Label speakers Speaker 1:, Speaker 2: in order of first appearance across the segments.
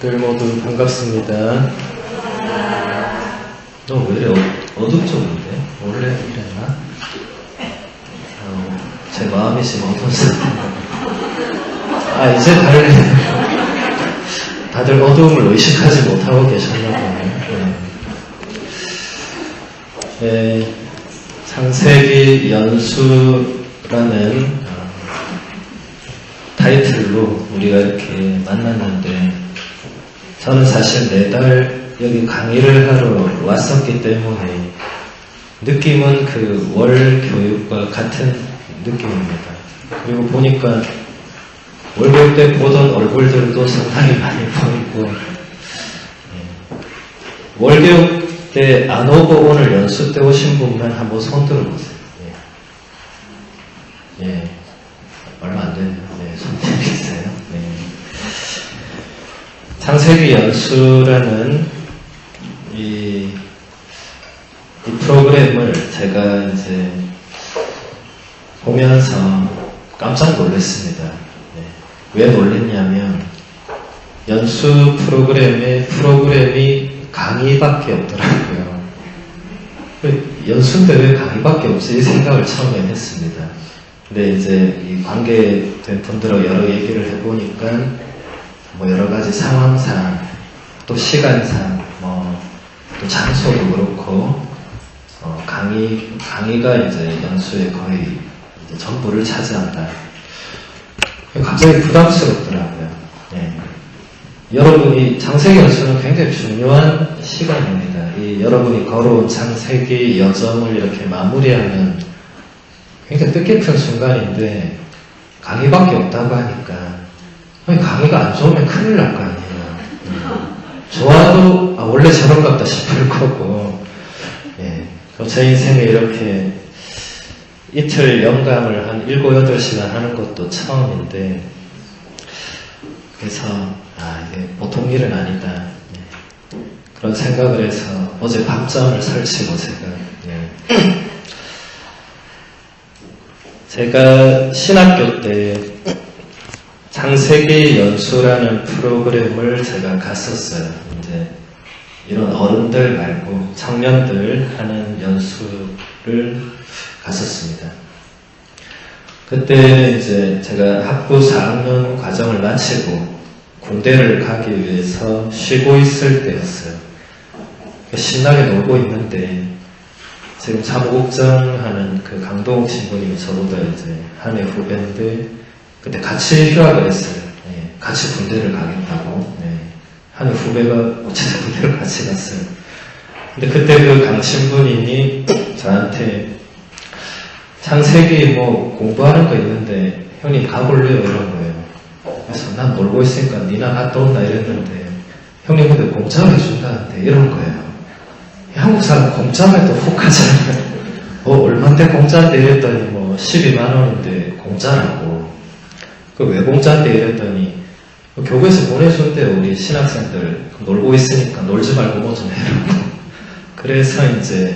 Speaker 1: 관객들 모두 반갑습니다. 너 왜 이래 어둡적인데? 원래 이랬나? 제 마음이 지금 어두웠어요. 이제 다들 어두움을 의식하지 못하고 계셨나 보네요. 네, 창세기 연수라는 타이틀로 우리가 이렇게 만났는데, 저는 사실 매달 여기 강의를 하러 왔었기 때문에 느낌은 그 월 교육과 같은 느낌입니다. 그리고 보니까 월 교육 때 보던 얼굴들도 상당히 많이 보이고, 월 교육 때 안 오고 오늘 연수 때 오신 분만 한번 손 들어보세요. 얼마 안 되네요. 손 들어주세요. 창세기 연수라는 이 프로그램을 제가 이제 보면서 깜짝 놀랐습니다. 왜 놀랐냐면, 연수 프로그램이 강의밖에 없더라고요. 연수인데 왜 강의밖에 없지? 이 생각을 처음에 했습니다. 근데 이제 이 관계된 분들하고 여러 얘기를 해보니까 뭐 여러 가지 상황상, 또 시간상, 또 장소도 그렇고, 강의가 이제 연수의 거의 이제 전부를 차지한다. 갑자기 부담스럽더라고요. 여러분이 창세기 연수는 굉장히 중요한 시간입니다. 여러분이 걸어온 창세기 여정을 이렇게 마무리하는 굉장히 뜻깊은 순간인데, 강의밖에 없다고 하니까, 강의가 안 좋으면 큰일 날 거 아니에요. 좋아도 원래 저런갑다 싶을 거고, 제 인생에 이렇게 이틀 연강을 한 7, 8시간 하는 것도 처음인데, 그래서 이게 보통 일은 아니다, 그런 생각을 해서 어제 밤잠을 설치고 제가 신학교 때 창세기 연수라는 프로그램을 제가 갔었어요. 이제 이런 어른들 말고 청년들 하는 연수를 갔었습니다. 그때 이제 제가 학부 4학년 과정을 마치고 군대를 가기 위해서 쉬고 있을 때였어요. 신나게 놀고 있는데, 지금 사무국장 하는 그 강동욱 신부님이 저보다 이제 한 해 후배인데, 그때 같이 휴학을 했어요. 같이 군대를 가겠다고. 한 해 후배가 어쨌든 군대를 같이 갔어요. 근데 그때 그 강 신부님이 저한테 창세기 공부하는 거 있는데 형님 가볼래요? 이런 거예요. 그래서 난 놀고 있으니까 니나 갔다 온다 이랬는데, 형님 근데 공짜로 해준다는데 이런 거예요. 한국 사람 공짜면 또 혹하잖아요. 얼만데 공짜인데 이랬더니 12만 원인데 공짜라고. 왜 공짜인데 이랬더니, 교구에서 보내준대, 우리 신학생들 놀고 있으니까 놀지 말고 뭐 좀 해라고. 그래서 이제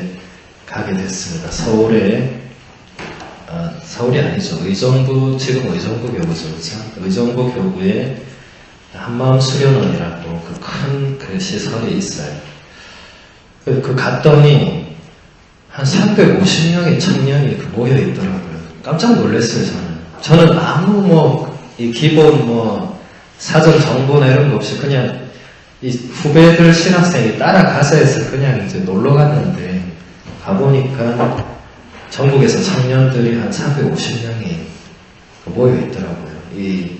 Speaker 1: 가게 됐습니다. 서울이 아니죠. 지금 의정부 교구죠. 그렇죠? 의정부 교구에 한마음 수련원이라고 큰 시설이 있어요. 갔더니 한 350명의 청년이 모여 있더라고요. 깜짝 놀랐어요, 저는 아무 이 기본 사전 정보나 이런 거 없이 그냥 이 후배들 신학생이 따라가서 해서 그냥 이제 놀러 갔는데, 가보니까 전국에서 청년들이 한 350명이 모여 있더라고요. 이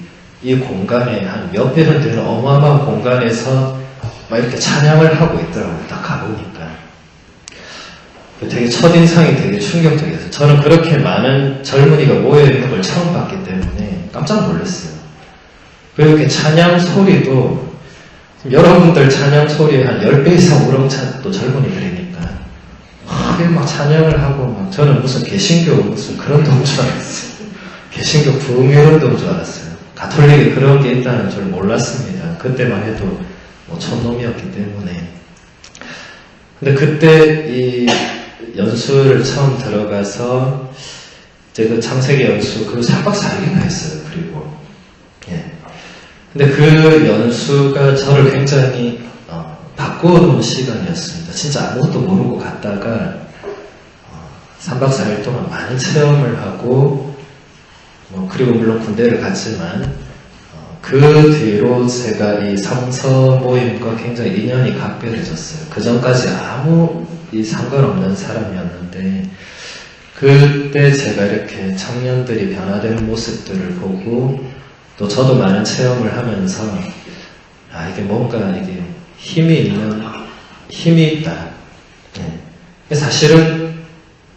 Speaker 1: 공간에 한 몇 배는 되는 어마어마한 공간에서 막 이렇게 찬양을 하고 있더라고요. 딱 가보니까. 되게 첫인상이 되게 충격적이었어요. 저는 그렇게 많은 젊은이가 모여있는 걸 처음 봤기 때문에 깜짝 놀랐어요. 그리고 이렇게 찬양 소리도, 여러분들 찬양 소리에 한 10배 이상 우렁찬 또 젊은이들이니까 막 찬양을 하고, 저는 무슨 개신교 무슨 그런 데인 줄 알았어요. 개신교 부흥회론 데인 줄 알았어요. 가톨릭에 그런 게 있다는 줄 몰랐습니다. 그때만 해도 촌놈이었기 때문에. 근데 그때 이 연수를 처음 들어가서 이제 그 창세기 연수 4박 4일이나 했어요. 그리고 근데 그 연수가 저를 굉장히 바꿔놓은 시간이었습니다. 진짜 아무것도 모르고 갔다가 3박 4일 동안 많은 체험을 하고 그리고 물론 군대를 갔지만 그 뒤로 제가 이 성서 모임과 굉장히 인연이 각별해졌어요. 그 전까지 아무 상관없는 사람이었는데 그때 제가 이렇게 청년들이 변화되는 모습들을 보고 또 저도 많은 체험을 하면서 이게 뭔가 이게 힘이 있다. 사실은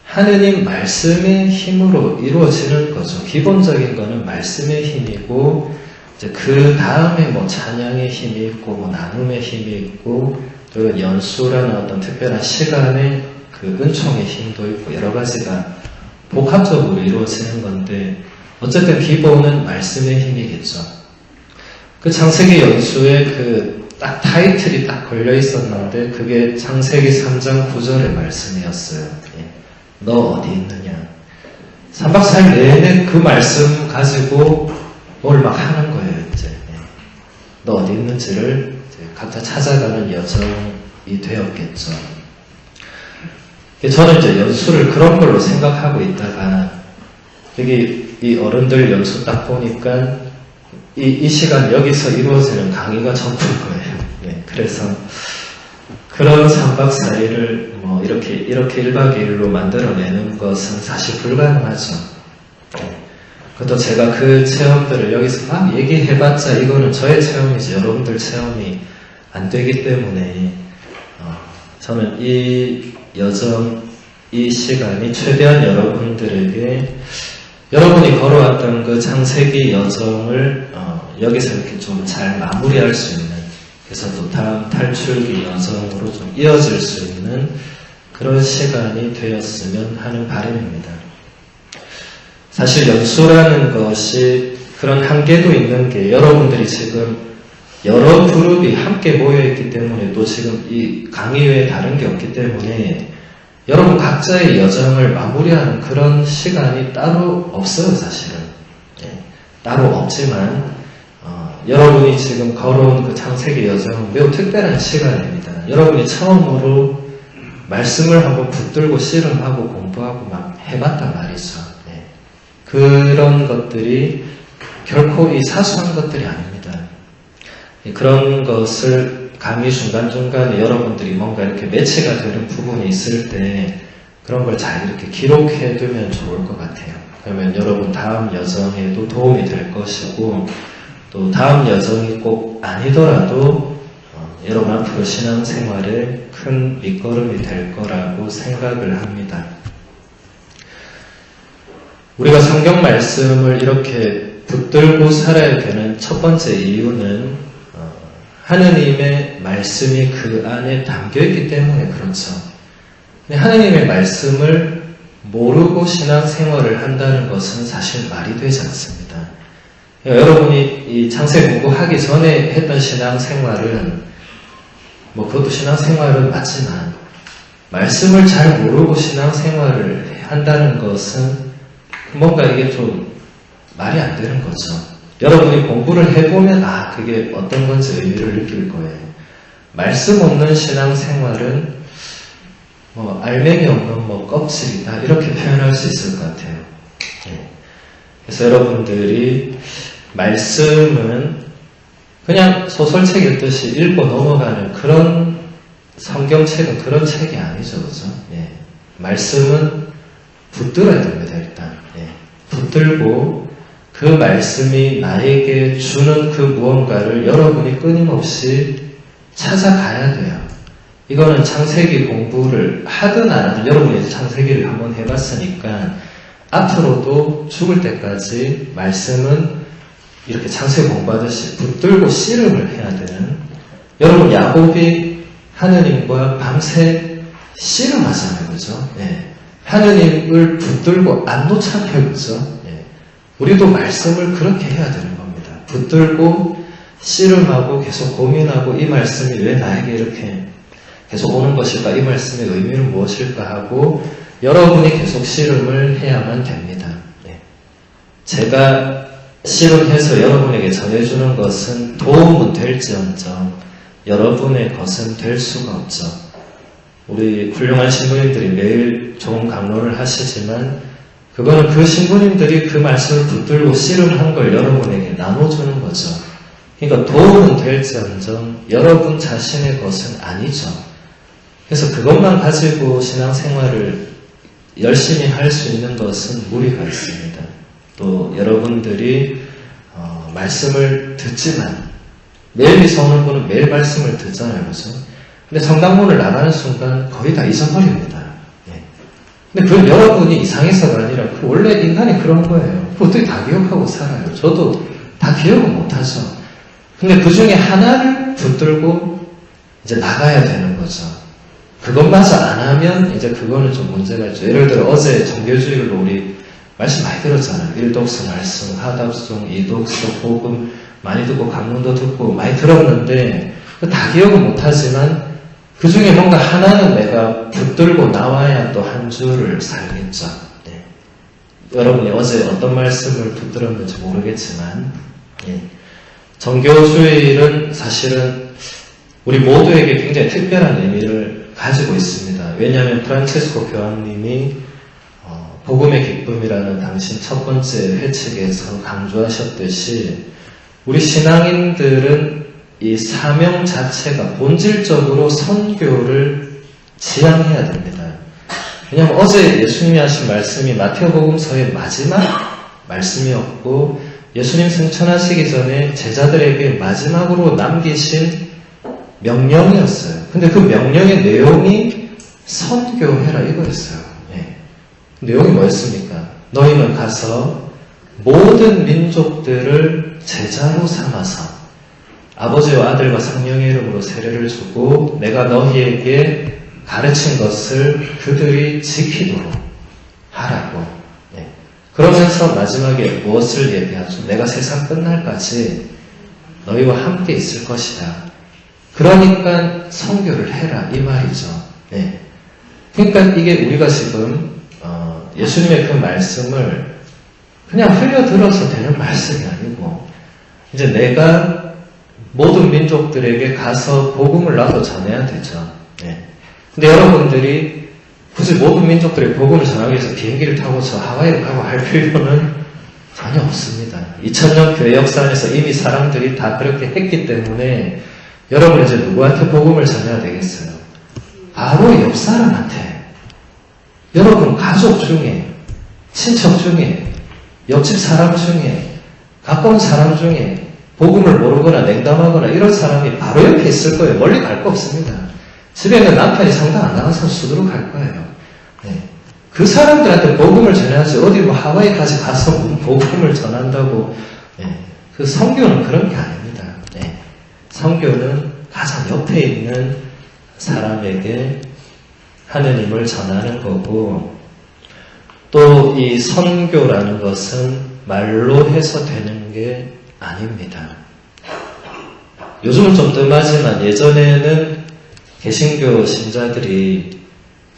Speaker 1: 하느님 말씀의 힘으로 이루어지는 거죠. 기본적인 거는 말씀의 힘이고 이제 그 다음에 뭐 찬양의 힘이 있고 뭐 나눔의 힘이 있고 또 연수라는 어떤 특별한 시간의 그 은총의 힘도 있고 여러 가지가 복합적으로 이루어지는 건데 어쨌든 기본은 말씀의 힘이겠죠. 그 창세기 연수에 그 딱 타이틀이 딱 걸려 있었는데 그게 창세기 3장 9절의 말씀이었어요. 너 어디 있느냐? 3박 4일 내내 그 말씀 가지고 뭘 막 하는 거예요, 이제. 너 어디 있는지를 이제 각자 찾아가는 여정이 되었겠죠. 저는 이제 연수를 그런 걸로 생각하고 있다가, 여기 이 어른들 연수 딱 보니까, 이 시간 여기서 이루어지는 강의가 전부일 거예요. 그래서, 그런 3박 4일을 이렇게 1박 2일로 만들어내는 것은 사실 불가능하죠. 그것도 제가 그 체험들을 여기서 막 얘기해봤자 이거는 저의 체험이지 여러분들 체험이 안 되기 때문에 저는 이 여정, 이 시간이 최대한 여러분들에게 여러분이 걸어왔던 그 창세기 여정을 여기서 이렇게 좀 잘 마무리할 수 있는 그래서 또 다음 탈출기 여정으로 좀 이어질 수 있는 그런 시간이 되었으면 하는 바람입니다. 사실 연수라는 것이 그런 한계도 있는 게 여러분들이 지금 여러 그룹이 함께 모여있기 때문에 또 지금 이 강의 외에 다른 게 없기 때문에 여러분 각자의 여정을 마무리하는 그런 시간이 따로 없어요, 사실은. 따로 없지만 여러분이 지금 걸어온 그 창세기 여정은 매우 특별한 시간입니다. 여러분이 처음으로 말씀을 한번 붙들고 씨름하고 공부하고 막 해봤단 말이죠. 그런 것들이 결코 이 사소한 것들이 아닙니다. 그런 것을 강의 중간중간에 여러분들이 뭔가 이렇게 매치가 되는 부분이 있을 때 그런 걸 잘 이렇게 기록해 두면 좋을 것 같아요. 그러면 여러분 다음 여정에도 도움이 될 것이고 또 다음 여정이 꼭 아니더라도 여러분 앞으로 신앙생활에 큰 밑거름이 될 거라고 생각을 합니다. 우리가 성경 말씀을 이렇게 붙들고 살아야 되는 첫 번째 이유는 하느님의 말씀이 그 안에 담겨있기 때문에 그렇죠. 하느님의 말씀을 모르고 신앙생활을 한다는 것은 사실 말이 되지 않습니다. 여러분이 이 창세기 공부하기 전에 했던 신앙생활은 그것도 신앙생활은 맞지만 말씀을 잘 모르고 신앙생활을 한다는 것은 뭔가 이게 좀 말이 안 되는 거죠. 여러분이 공부를 해보면 그게 어떤 건지 의미를 느낄 거예요. 말씀 없는 신앙생활은 알맹이 없는 껍질이다 이렇게 표현할 수 있을 것 같아요. 그래서 여러분들이 말씀은 그냥 소설책 읽듯이 읽고 넘어가는 그런 성경책은 그런 책이 아니죠, 그죠? 말씀은 붙들어야 됩니다, 일단. 붙들고 그 말씀이 나에게 주는 그 무언가를 여러분이 끊임없이 찾아가야 돼요. 이거는 창세기 공부를 하든 안 하든 여러분이 창세기를 한번 해봤으니까 앞으로도 죽을 때까지 말씀은 이렇게 창세기 공부하듯이 붙들고 씨름을 해야 되는 여러분 야곱이 하느님과 밤새 씨름하잖아요, 그죠? 하느님을 붙들고 안 놓잖아요, 그죠? 우리도 말씀을 그렇게 해야 되는 겁니다. 붙들고 씨름하고 계속 고민하고 이 말씀이 왜 나에게 이렇게 계속 오는 것일까? 이 말씀의 의미는 무엇일까? 하고 여러분이 계속 씨름을 해야만 됩니다. 제가 씨름해서 여러분에게 전해주는 것은 도움은 될지언정 여러분의 것은 될 수가 없죠. 우리 훌륭한 신부님들이 매일 좋은 강론을 하시지만 그거는 그 신부님들이 그 말씀을 붙들고 씨름한 걸 여러분에게 나눠주는 거죠. 그러니까 도움은 될지언정 여러분 자신의 것은 아니죠. 그래서 그것만 가지고 신앙생활을 열심히 할 수 있는 것은 무리가 있습니다. 또 여러분들이 말씀을 듣지만 매일 성원부는 매일 말씀을 듣잖아요. 그죠? 근데 성당문을 나가는 순간 거의 다 잊어버립니다. 예. 근데 그건 여러분이 이상해서가 아니라 원래 인간이 그런 거예요. 어떻게 다 기억하고 살아요. 저도 다 기억은 못하죠. 근데 그 중에 하나를 붙들고 이제 나가야 되는 거죠. 그것마저 안 하면 이제 그거는 좀 문제가 있죠. 예를 들어 어제 정교주의로 우리 말씀 많이 들었잖아요. 1독서 말씀, 하답송, 2독서, 복음 많이 듣고 강론도 듣고 많이 들었는데 다 기억은 못하지만 그 중에 뭔가 하나는 내가 붙들고 나와야 또 한 주를 살겠죠. 네. 여러분이 어제 어떤 말씀을 붙들었는지 모르겠지만 정교주의는 사실은 우리 모두에게 굉장히 특별한 의미를 가지고 있습니다. 왜냐하면 프란체스코 교황님이 복음의 기쁨이라는 당신 첫 번째 회칙에서 강조하셨듯이 우리 신앙인들은 이 사명 자체가 본질적으로 선교를 지향해야 됩니다. 왜냐하면 어제 예수님이 하신 말씀이 마태복음서의 마지막 말씀이었고 예수님 승천하시기 전에 제자들에게 마지막으로 남기신 명령이었어요. 근데 그 명령의 내용이 선교해라 이거였어요. 네. 내용이 뭐였습니까? 너희는 가서 모든 민족들을 제자로 삼아서 아버지와 아들과 성령의 이름으로 세례를 주고 내가 너희에게 가르친 것을 그들이 지키도록 하라고. 네. 그러면서 마지막에 무엇을 얘기하죠? 내가 세상 끝날까지 너희와 함께 있을 것이다. 그러니까 선교를 해라 이 말이죠. 네. 그러니까 이게 우리가 지금 예수님의 그 말씀을 그냥 흘려들어서 되는 말씀이 아니고 이제 내가 모든 민족들에게 가서 복음을 나도 전해야 되죠. 네. 근데 여러분들이 굳이 모든 민족들에게 복음을 전하기 위해서 비행기를 타고 저 하와이를 가고 할 필요는 전혀 없습니다. 2000년 교회 역사 안에서 이미 사람들이 다 그렇게 했기 때문에 여러분 이제 누구한테 복음을 전해야 되겠어요? 바로 옆 사람한테. 여러분 가족 중에, 친척 중에, 옆집 사람 중에, 가까운 사람 중에 복음을 모르거나 냉담하거나 이런 사람이 바로 옆에 있을 거예요. 멀리 갈 거 없습니다. 집에 있는 남편이 성당 안 나가서 수두룩할 거예요. 네. 그 사람들한테 복음을 전해야지 어디 뭐 하와이까지 가서 복음을 전한다고. 네. 그 선교는 그런 게 아닙니다. 네. 선교는 가장 옆에 있는 사람에게 하느님을 전하는 거고 또 이 선교라는 것은 말로 해서 되는 게 아닙니다. 요즘은 좀 뜸하지만 예전에는 개신교 신자들이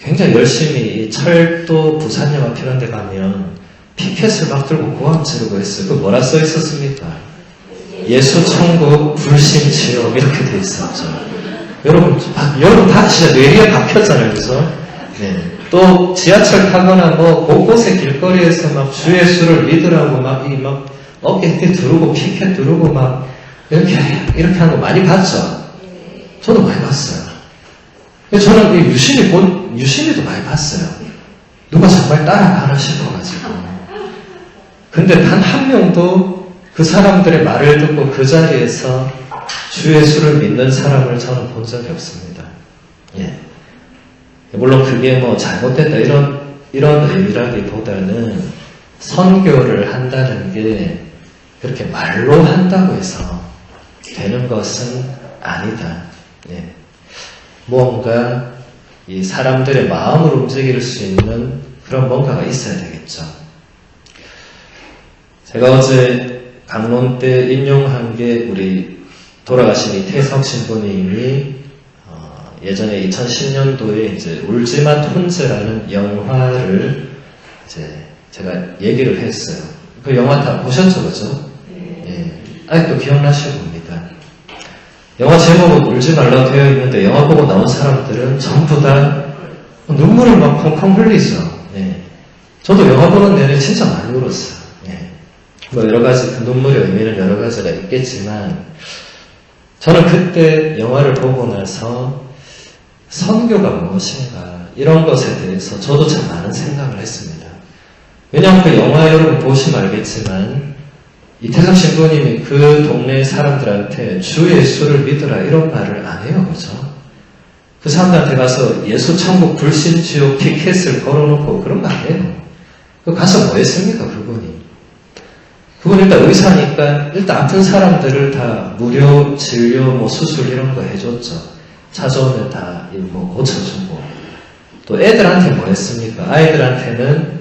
Speaker 1: 굉장히 열심히 이 철도 부산역앞 이런 데 가면 피켓을 막 들고 고함 지르고 했어요. 그 뭐라 써 있었습니까? 예수 천국 불신 지옥 이렇게 돼 있었죠. 여러분 다 진짜 뇌리에 박혔잖아요. 그래서 네. 또 지하철 타거나 뭐 곳곳에 길거리에서 막 주 예수를 믿으라고 막 어깨 이렇게 두르고 피켓 두르고 막 이렇게 하는 거 많이 봤죠. 저도 많이 봤어요. 저는 유심히도 많이 봤어요. 누가 정말 따라가라 싶어가지고. 근데 단 한 명도 그 사람들의 말을 듣고 그 자리에서 주 예수를 믿는 사람을 저는 본 적이 없습니다. 예. 물론 그게 뭐 잘못됐다 이런 의미라기보다는 선교를 한다는 게 그렇게 말로 한다고 해서 되는 것은 아니다. 예. 무언가 이 사람들의 마음을 움직일 수 있는 그런 뭔가가 있어야 되겠죠. 제가 어제 강론 때 인용한 게 우리 돌아가신 이태석 신부님이 예전에 2010년도에 이제 울지마 톤즈라는 영화를 이제 제가 얘기를 했어요. 그 영화 다 보셨죠, 그죠? 아직도 기억나실 겁니다. 영화 제목은 울지 말라고 되어 있는데 영화 보고 나온 사람들은 전부 다 눈물을 막 펑펑 흘리죠. 네. 저도 영화 보는 내내 진짜 많이 울었어요. 네. 뭐 여러 가지 그 눈물의 의미는 여러 가지가 있겠지만 저는 그때 영화를 보고 나서 선교가 무엇인가 이런 것에 대해서 저도 참 많은 생각을 했습니다. 왜냐하면 그 영화 여러분 보시면 알겠지만 이태석 신부님이 그 동네 사람들한테 주 예수를 믿으라 이런 말을 안 해요. 그죠? 그 사람들한테 가서 예수 천국 불신 지옥 티켓을 걸어놓고 그런 거 안 해요. 그 가서 뭐 했습니까 그분이? 그분 일단 의사니까 일단 아픈 사람들을 다 무료 진료 뭐 수술 이런 거 해줬죠. 찾아오면 다 뭐 고쳐주고 또 애들한테 뭐 했습니까? 아이들한테는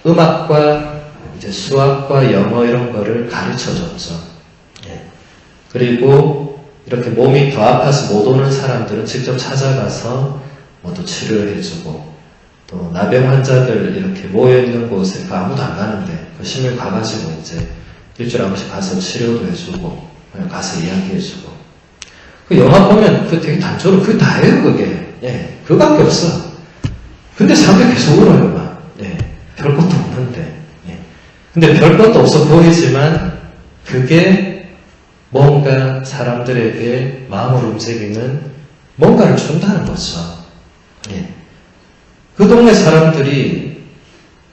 Speaker 1: 음악과 이제 수학과 영어 이런 거를 가르쳐줬죠. 예. 그리고 이렇게 몸이 더 아파서 못 오는 사람들은 직접 찾아가서 뭐 또 치료를 해주고 또 나병 환자들 이렇게 모여있는 곳에 그 아무도 안 가는데 그 시민 가가지고 이제 일주일에 한 번씩 가서 치료도 해주고 가서 이야기해주고 그 영화 보면 그 되게 단조로 그게 다예요 그게. 예. 그거밖에 없어. 근데 사람들이 계속 울어요 막. 예. 별것도 없는데. 예. 근데 별것도 없어 보이지만 그게 뭔가 사람들에게 마음을 움직이는 뭔가를 준다는 거죠. 예. 그 동네 사람들이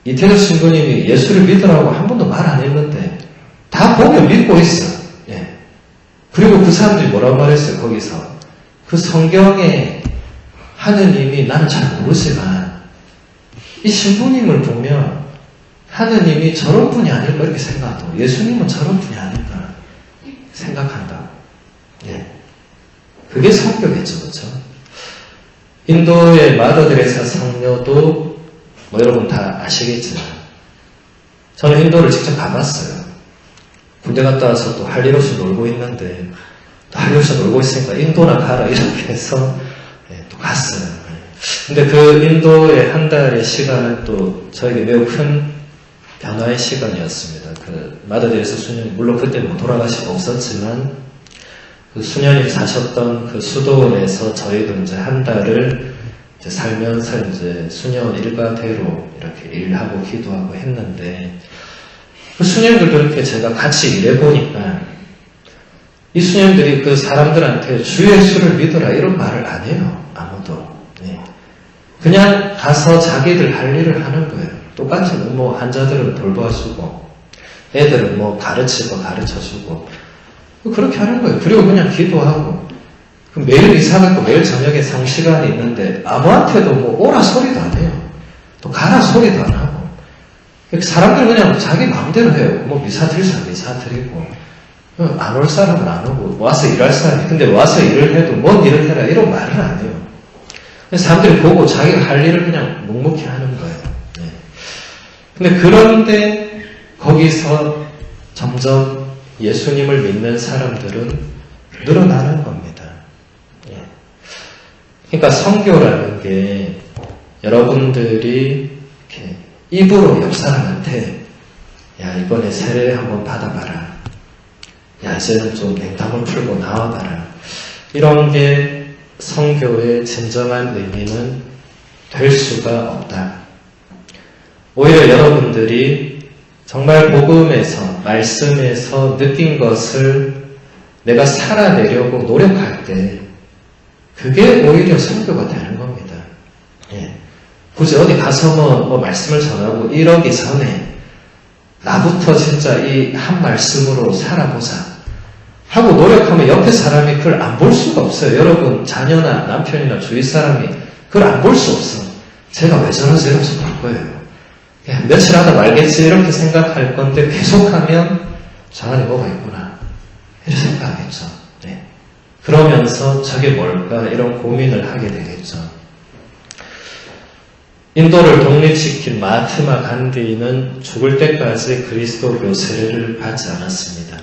Speaker 1: 이태석 신부님이 예수를 믿으라고 한 번도 말 안 했는데 다 보면 믿고 있어. 예. 그리고 그 사람들이 뭐라고 말했어요 거기서 그 성경에 하느님이 나는 잘 모르지만 이 신부님을 보면 하느님이 저런 분이 아닐까 이렇게 생각하고 예수님은 저런 분이 아닐까 생각한다. 예. 그게 성격이죠. 그렇죠? 인도의 마더 데레사 성녀도 뭐 여러분 다 아시겠지만 저는 인도를 직접 가봤어요. 군대 갔다 와서 또 할 일 없이 놀고 있는데 또 할 일 없이 놀고 있으니까 인도나 가라 이렇게 해서 또 갔어요. 근데 그 인도의 한 달의 시간은 또 저에게 매우 큰 변화의 시간이었습니다. 그 마더 데레사 수녀님 물론 그때는 뭐 돌아가시고 없었지만 그 수녀님 사셨던 그 수도원에서 저희도 이제 한 달을 이제 살면서 이제 수녀원 일과대로 이렇게 일하고 기도하고 했는데 그 수녀님들도 이렇게 제가 같이 일해보니까 이 수녀님들이 그 사람들한테 주 예수를 믿어라 이런 말을 안 해요. 아무도. 네. 그냥 가서 자기들 할 일을 하는 거예요. 똑같이 뭐 환자들은 돌봐주고 애들은 뭐 가르치고 가르쳐주고 그렇게 하는 거예요. 그리고 그냥 기도하고 매일 이사가고 매일 저녁에 성시간이 있는데 아무한테도 뭐 오라 소리도 안 해요. 또 가라 소리도 안 하고 사람들은 그냥 자기 마음대로 해요. 뭐 미사 드릴 사람 미사 드리고 안 올 사람은 안 오고 와서 일할 사람이 근데 와서 일을 해도 뭔 일을 해라 이런 말을 안 해요. 사람들이 보고 자기가 할 일을 그냥 묵묵히 하는 거예요. 네. 근데 그런데 거기서 점점 예수님을 믿는 사람들은 늘어나는 겁니다. 예. 그러니까 선교라는 게 여러분들이 이렇게 입으로 옆 사람한테 야 이번에 세례 한번 받아봐라. 야 이제는 좀 냉담을 풀고 나와봐라. 이런 게 선교의 진정한 의미는 될 수가 없다. 오히려 여러분들이 정말 복음에서 말씀에서 느낀 것을 내가 살아내려고 노력할 때 그게 오히려 선교가 되는 겁니다. 예. 굳이 어디 가서 뭐 말씀을 전하고 이러기 전에 나부터 진짜 이 한 말씀으로 살아보자 하고 노력하면 옆에 사람이 그걸 안 볼 수가 없어요. 여러분 자녀나 남편이나 주위 사람이 그걸 안 볼 수 없어. 제가 왜 저러지 이러면서 볼 거예요. 며칠 하다 말겠지 이렇게 생각할 건데 계속하면 저 안에 뭐가 있구나 이렇게 생각하겠죠. 네. 그러면서 저게 뭘까 이런 고민을 하게 되겠죠. 인도를 독립시킨 마하트마 간디는 죽을 때까지 그리스도교 세례를 받지 않았습니다.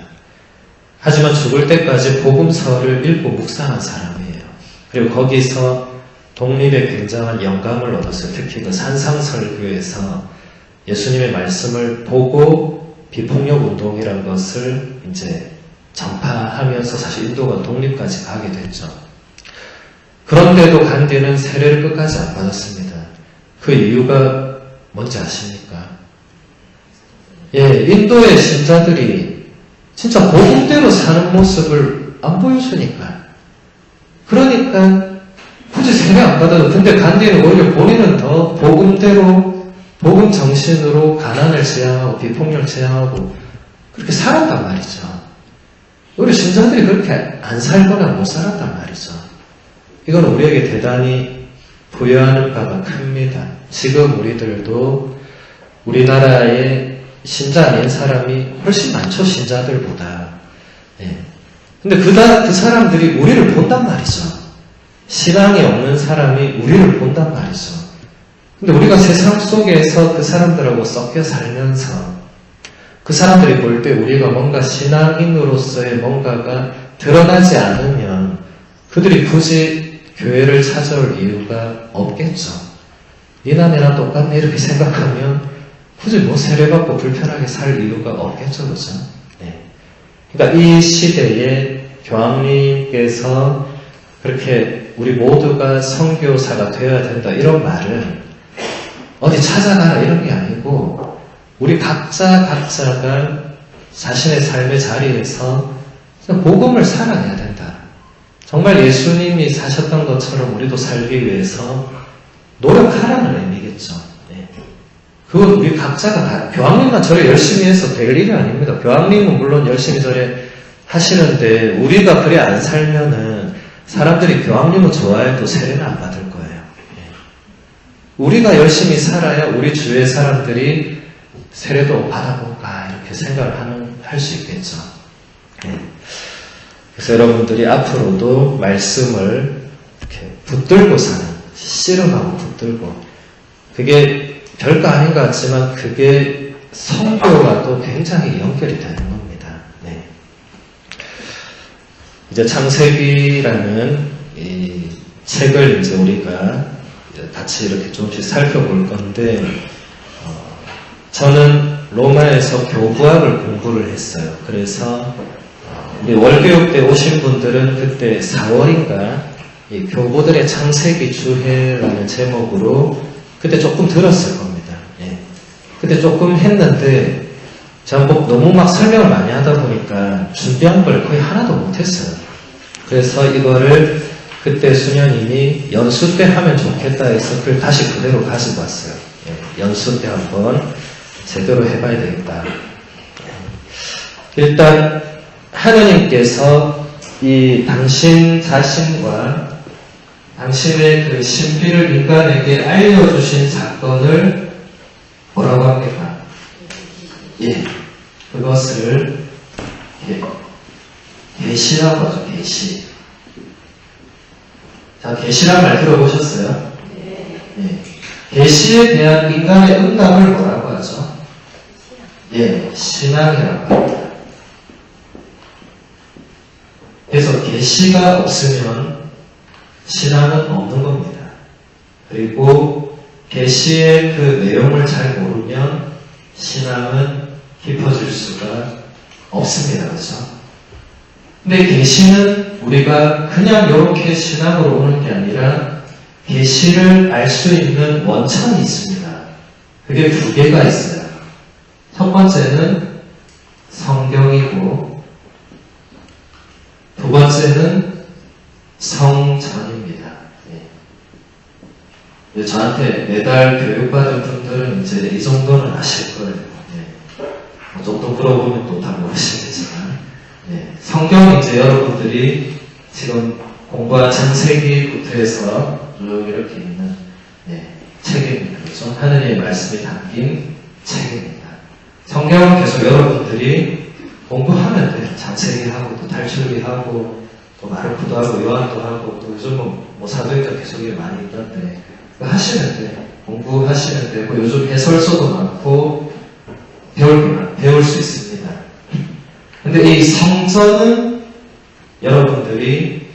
Speaker 1: 하지만 죽을 때까지 복음서를 읽고 묵상한 사람이에요. 그리고 거기서 독립에 굉장한 영감을 얻었어요. 특히 그 산상설교에서 예수님의 말씀을 보고 비폭력 운동이라는 것을 이제 전파하면서 사실 인도가 독립까지 가게 됐죠. 그런데도 간디는 세례를 끝까지 안 받았습니다. 그 이유가 뭔지 아십니까? 예, 인도의 신자들이 진짜 복음대로 사는 모습을 안 보여주니까. 그러니까 굳이 세례 안 받아도, 근데 간디는 오히려 본인은 더 복음대로, 복음 정신으로 가난을 제한하고 비폭력을 제한하고 그렇게 살았단 말이죠. 우리 신자들이 그렇게 안 살거나 못 살았단 말이죠. 이건 우리에게 대단히 부여하는 바가 큽니다. 지금 우리들도 우리나라에 신자 아닌 사람이 훨씬 많죠, 신자들보다. 예. 근데 그 사람들이 우리를 본단 말이죠. 신앙이 없는 사람이 우리를 본단 말이죠. 근데 우리가 세상 속에서 그 사람들하고 섞여 살면서 그 사람들이 볼 때 우리가 뭔가 신앙인으로서의 뭔가가 드러나지 않으면 그들이 굳이 교회를 찾아올 이유가 없겠죠. 니나 내나 똑같네 이렇게 생각하면 굳이 뭐 세례받고 불편하게 살 이유가 없겠죠. 그죠? 네. 그러니까 이 시대에 교황님께서 그렇게 우리 모두가 선교사가 되어야 된다 이런 말은 어디 찾아가라 이런 게 아니고 우리 각자가 자신의 삶의 자리에서 복음을 살아내야 된다. 정말 예수님이 사셨던 것처럼 우리도 살기 위해서 노력하라는 의미겠죠. 네. 그건 우리 각자가 교황님만 저래 열심히 해서 될 일이 아닙니다. 교황님은 물론 열심히 저래 하시는데 우리가 그래 안 살면은 사람들이 교황님은 좋아해도 세례는 안 받을 거예요. 네. 우리가 열심히 살아야 우리 주위의 사람들이 세례도 받아볼까 이렇게 생각을 할 수 있겠죠. 네. 그래서 여러분들이 앞으로도 말씀을 이렇게 붙들고 사는, 씨름하고 붙들고, 그게 별거 아닌 것 같지만 그게 선교와도 굉장히 연결이 되는 겁니다. 네. 이제 창세기라는 이 책을 이제 우리가 같이 이렇게 조금씩 살펴볼 건데, 저는 로마에서 교부학을 공부를 했어요. 그래서 우리 월교육 때 오신 분들은 그때 4월인가 이 교부들의 창세기 주해라는 제목으로 그때 조금 들었을 겁니다. 예. 그때 조금 했는데 제가 너무 막 설명을 많이 하다 보니까 준비한 걸 거의 하나도 못했어요. 그래서 이거를 그때 수녀님이 연수 때 하면 좋겠다 해서 그걸 다시 그대로 가지고 왔어요. 예. 연수 때 한번 제대로 해봐야 되겠다. 일단 하느님께서 이 당신 자신과 당신의 그 신비를 인간에게 알려주신 사건을 뭐라고 합니까? 예, 그것을 계시라고 하죠. 계시. 자, 계시란 말 들어보셨어요? 예. 계시에 대한 인간의 응답을 뭐라고 하죠? 예, 신앙이라고 합니다. 그래서 계시가 없으면 신앙은 없는 겁니다. 그리고 계시의 그 내용을 잘 모르면 신앙은 깊어질 수가 없습니다. 그렇죠? 근데 계시는 우리가 그냥 이렇게 신앙으로 오는 게 아니라 계시를 알 수 있는 원천이 있습니다. 그게 두 개가 있어요. 첫 번째는 성경이고 두 번째는 성전입니다. 예. 저한테 매달 교육받은 분들은 이제 이 정도는 아실 거예요. 예. 좀 더 물어보면 또 다 모르시겠지만 예. 성경 이제 여러분들이 지금 공부한 창세기부터 해서 쭉 이렇게 있는 예. 책입니다. 그렇죠? 하느님의 말씀이 담긴 책입니다. 성경은 계속 여러분들이 공부하면 돼요. 창세기하고 또 탈출기하고 또 마르코도 하고 요한도 하고 또 요즘은 뭐 사도행전 계속 많이 있던데 하시면 돼요. 공부하시면 되고 요즘 해설서도 많고 배울 수 있습니다. 근데 이 성전은 여러분들이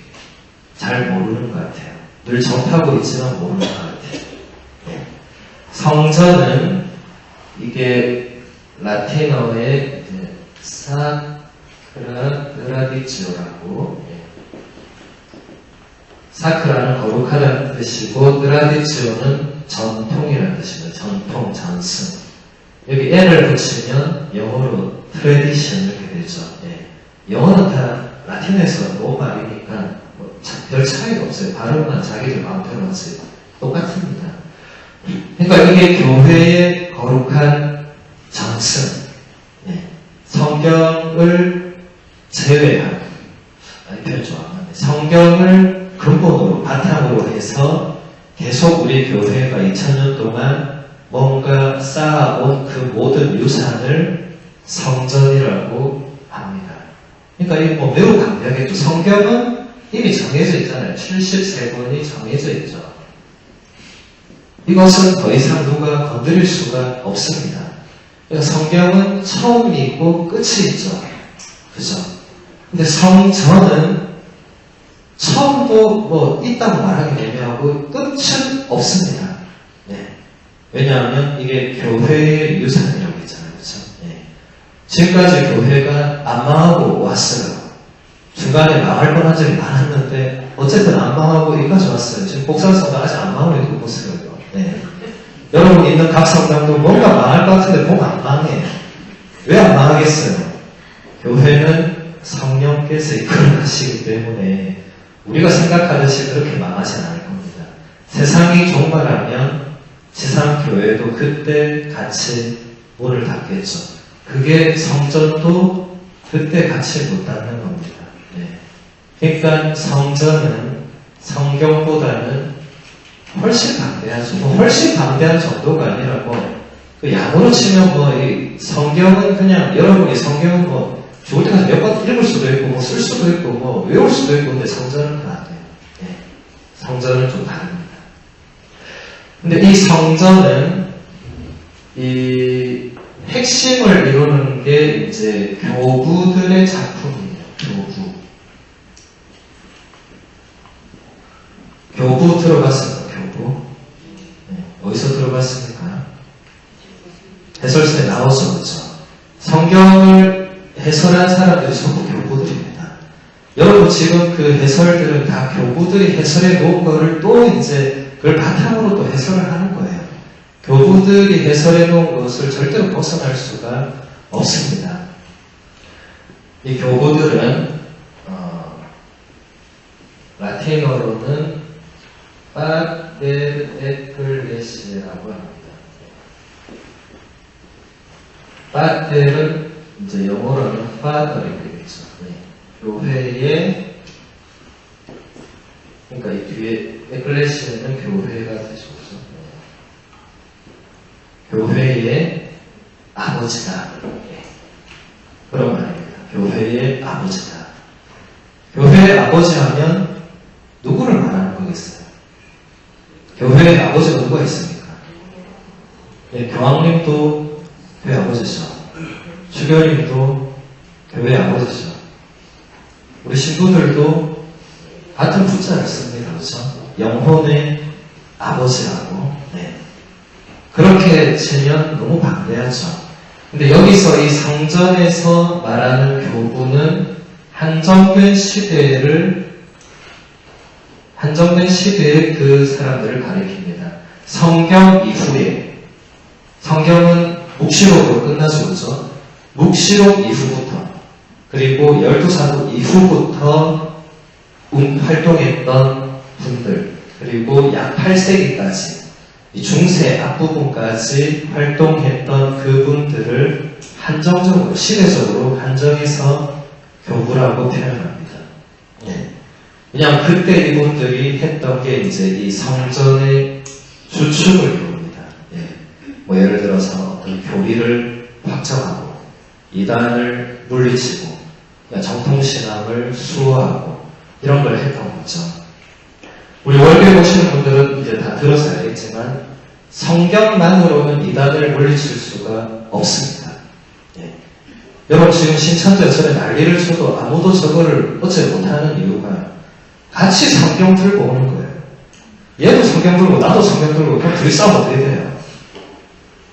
Speaker 1: 잘 모르는 것 같아요. 늘 접하고 있지만 모르는 것 같아요. 성전은 이게 라틴어의 사크라 트라디지오라고. 사크라는 거룩하다는 뜻이고 트라디지오는 전통이라는 뜻입니다. 전통, 전승. 여기 L을 붙이면 영어로 트레디션 이렇게 되죠. 영어는 다 라틴에서 너무 말이니까 별 차이가 없어요. 발음만 자기들 마음대로 하세요. 똑같습니다. 그러니까 이게 교회의 거룩한 정승, 성경을 제외한, 아니 표현 좋아하는데 성경을 근본으로 바탕으로 해서 계속 우리 교회가 2000년 동안 뭔가 쌓아온 그 모든 유산을 성전이라고 합니다. 그러니까 이게 뭐 매우 강력했죠. 성경은 이미 정해져 있잖아요. 73권이 정해져 있죠. 이것은 더 이상 누가 건드릴 수가 없습니다. 그러니까 성경은 처음이 있고 끝이 있죠. 그죠? 근데 성전은 처음도 뭐 있다고 말하기 애매하고 끝은 없습니다. 왜냐하면 이게 교회의 유산이라고 했잖아요. 그죠? 지금까지 교회가 안 망하고 왔어요. 중간에 망할 뻔한 적이 많았는데 어쨌든 안 망하고 여기까지 왔어요. 지금 복사성당 아직 안 망하고 있는 거 보세요. 여러분 있는 각 성당도 뭔가 망할 것 같은데 뭔가 안 망해. 왜 안 망하겠어요? 교회는 성령께서 이끌어가시기 때문에 우리가 생각하듯이 그렇게 망하진 않을 겁니다. 세상이 종말하면 지상교회도 그때 같이 문을 닫겠죠. 그게 성전도 그때 같이 못 닫는 겁니다. 그러니까 성전은 성경보다는 훨씬 방대하죠. 훨씬 방대한 정도가 아니라 그 양으로 치면 이 성경은 그냥 여러분이 성경은 좋을 때 가서 몇 번 읽을 수도 있고 쓸 수도 있고 외울 수도 있고 근데 성전은 다 안 돼요. 성전은 좀 다릅니다. 근데 이 성전은 이 핵심을 이루는 게 이제 교부들의 작품이에요. 교부 들어봤습니까? 교부? 어디서 들어봤습니까? 해설서에 나오죠. 그렇죠? 성경을 해설한 사람들이 전부 교부들입니다. 여러분 지금 그 해설들은 다 교부들이 해설해 놓은 거를 또 이제 그걸 바탕으로 또 해설을 하는 거예요. 교부들이 해설해 놓은 것을 절대로 벗어날 수가 없습니다. 이 교부들은 라틴어로는 파데르 에클레시아라고 합니다. 파데르는 이제 영어로는 father이 되겠죠. 교회의 그러니까 이 뒤에 에클레시아는 교회가 되죠. 교회의 아버지다. 그런 말입니다. 교회의 아버지다. 교회의 아버지 하면 누구를 말하는 거겠어요? 교회의 아버지가 누가 있습니까? 교황님도 교회 아버지죠. 주교님도 교회 아버지죠. 우리 신부들도 같은 붙자를 씁니다. 그렇죠? 영혼의 아버지라고. 그렇게 치면 너무 방대하죠. 근데 여기서 이 성전에서 말하는 교부는 한정된 시대의 그 사람들을 가리킵니다. 성경 이후에, 성경은 묵시록으로 끝나죠. 그렇죠? 묵시록 이후부터, 그리고 12사도 이후부터 활동했던 분들, 그리고 약 8세기까지, 이 중세 앞부분까지 활동했던 그분들을 한정적으로, 시대적으로 한정해서 교부라고 표현합니다. 그냥 그때 이분들이 했던 게 이제 이 성전의 주축을 이룹니다. 예를 들어서 어떤 교리를 확정하고, 이단을 물리치고, 정통신앙을 수호하고, 이런 걸 했던 거죠. 우리 월교에 오시는 분들은 이제 다 들어서 알겠지만, 성경만으로는 이단을 물리칠 수가 없습니다. 여러분 지금 신천지에서 난리를 쳐도 아무도 저거를 어째 못하는 이유가 같이 성경 들고 오는 거예요. 얘도 성경 들고 나도 성경 들고 그럼 둘이 싸우면 어떻게 돼요?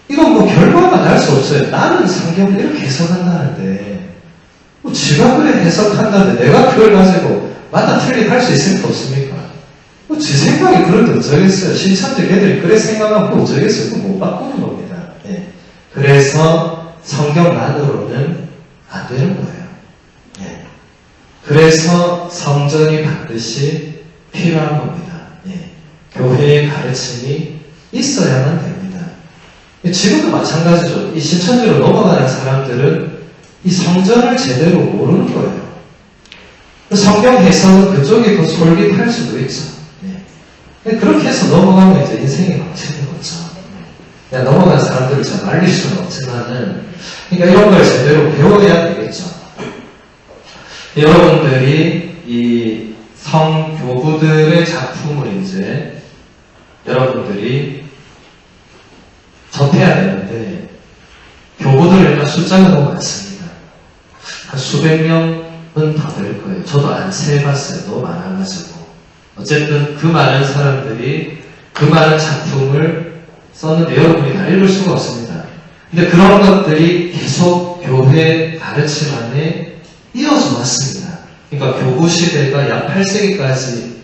Speaker 1: 이건 결과가 날 수 없어요. 나는 성경을 이렇게 해석한다는데
Speaker 2: 지가 그래 해석한다는데 내가 그걸 가지고 맞다 틀리게 할 수 있습니까? 없습니까? 지 생각이 그런데 어쩌겠어요. 신천지 걔들이 그래 생각하면 어쩌겠어요. 그거 못 바꾸는 겁니다. 예. 그래서 성경만으로는 안 되는 거예요. 예. 그래서 성전이 반드시 필요한 겁니다. 예. 교회의 가르침이 있어야만 됩니다. 지금도 마찬가지죠. 이 신천지로 넘어가는 사람들은 이 성전을 제대로 모르는 거예요. 성경 해석은 그쪽이 더 솔깃할 수도 있죠. 네. 그렇게 해서 넘어가면 이제 인생이 망치는 거죠. 그냥 넘어간 사람들을 잘 말릴 수는 없지만은, 그러니까 이런 걸 제대로 배워야 되겠죠. 여러분들이 이 성교부들의 작품을 이제 여러분들이 접해야 되는데, 교부들은 일단 숫자가 너무 많습니다. 한 수백 명은 더 될 거예요. 저도 안 세봤어요. 너무 많아가지고. 어쨌든 그 많은 사람들이 그 많은 작품을 썼는데 여러분이 다 읽을 수가 없습니다. 근데 그런 것들이 계속 교회 가르침 안에 이어져 왔습니다. 그러니까 교부 시대가 약 8세기까지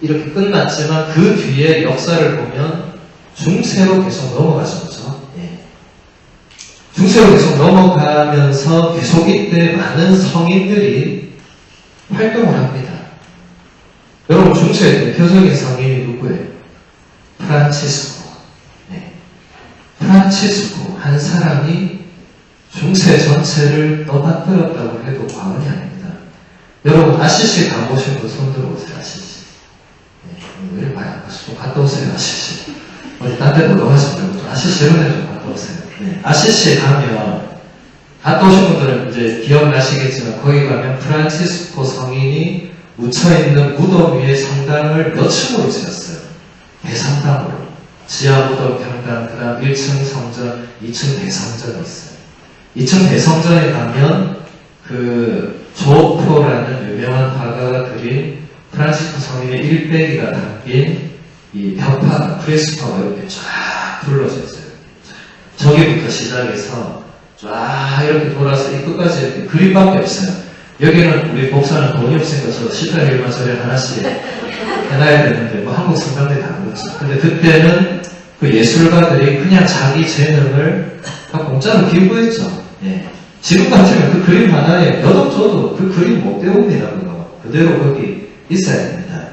Speaker 2: 이렇게 끝났지만 그 뒤에 역사를 보면 중세로 계속 넘어가죠. 그죠? 예. 중세로 계속 넘어가면서 계속 이때 많은 성인들이 활동을 합니다. 여러분 중세의 대표적인 성인이 누구예요? 프란치스코. 네. 프란치스코 한 사람이 중세 전체를 떠받들었다고 해도 과언이 아닙니다. 여러분 아시시 가보신 분 손 들어보세요. 아시시. 네. 왜 이렇게 많이 안 가시고 좀 갔다 오세요. 아시시. 어디 딴 데 보러 가지 말고 아시시 이런 데 좀 갔다 오세요. 네. 아시시에 가면 갔다 오신 분들은 이제 기억나시겠지만 거기 가면 프란치스코 성인이 묻혀있는 무덤 위에 성당을 몇 층으로 지었어요. 대성당으로. 지하 무덤 경당, 그 다음 1층 성전, 2층 대성전이 있어요. 2층 대성전에 가면 그 조포라는 유명한 화가가 그린 프란치스코 성인의 일배기가 담긴 이 벽화가, 프레스코가 이렇게 쫙 둘러져 있어요. 저기부터 시작해서 쫙 이렇게 돌아서 이 끝까지 이렇게 그림밖에 없어요. 여기는 우리 목사는 돈이 없으니까 저 시타일만 저리 하나씩 해놔야 되는데 뭐 한국 성당들이 다 그렇죠. 근데 그때는 그 예술가들이 그냥 자기 재능을 다 공짜로 기부했죠. 예. 지금 같으면 그 그림 하나에 몇 억 줘도 그 그림 못 배웁니다. 그거 그대로 거기 있어야 됩니다.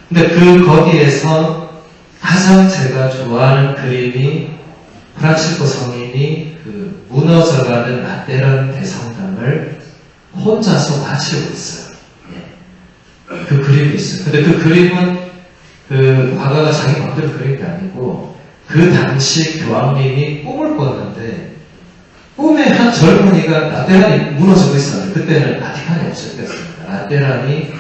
Speaker 2: 근데 그 거기에서 가장 제가 좋아하는 그림이 프란치스코 성인이 그 무너져가는 라테란 대성당을 혼자서 바치고 있어요. 예. 그 그림이 있어요. 근데 그 그림은 그 화가가 자기 마음대로 그린 게 아니고 그 당시 교황님이 꿈을 꿨는데 꿈에 한 젊은이가 라테란이 무너지고 있었는데 그때는 바티칸이 없었습니다. 라테란이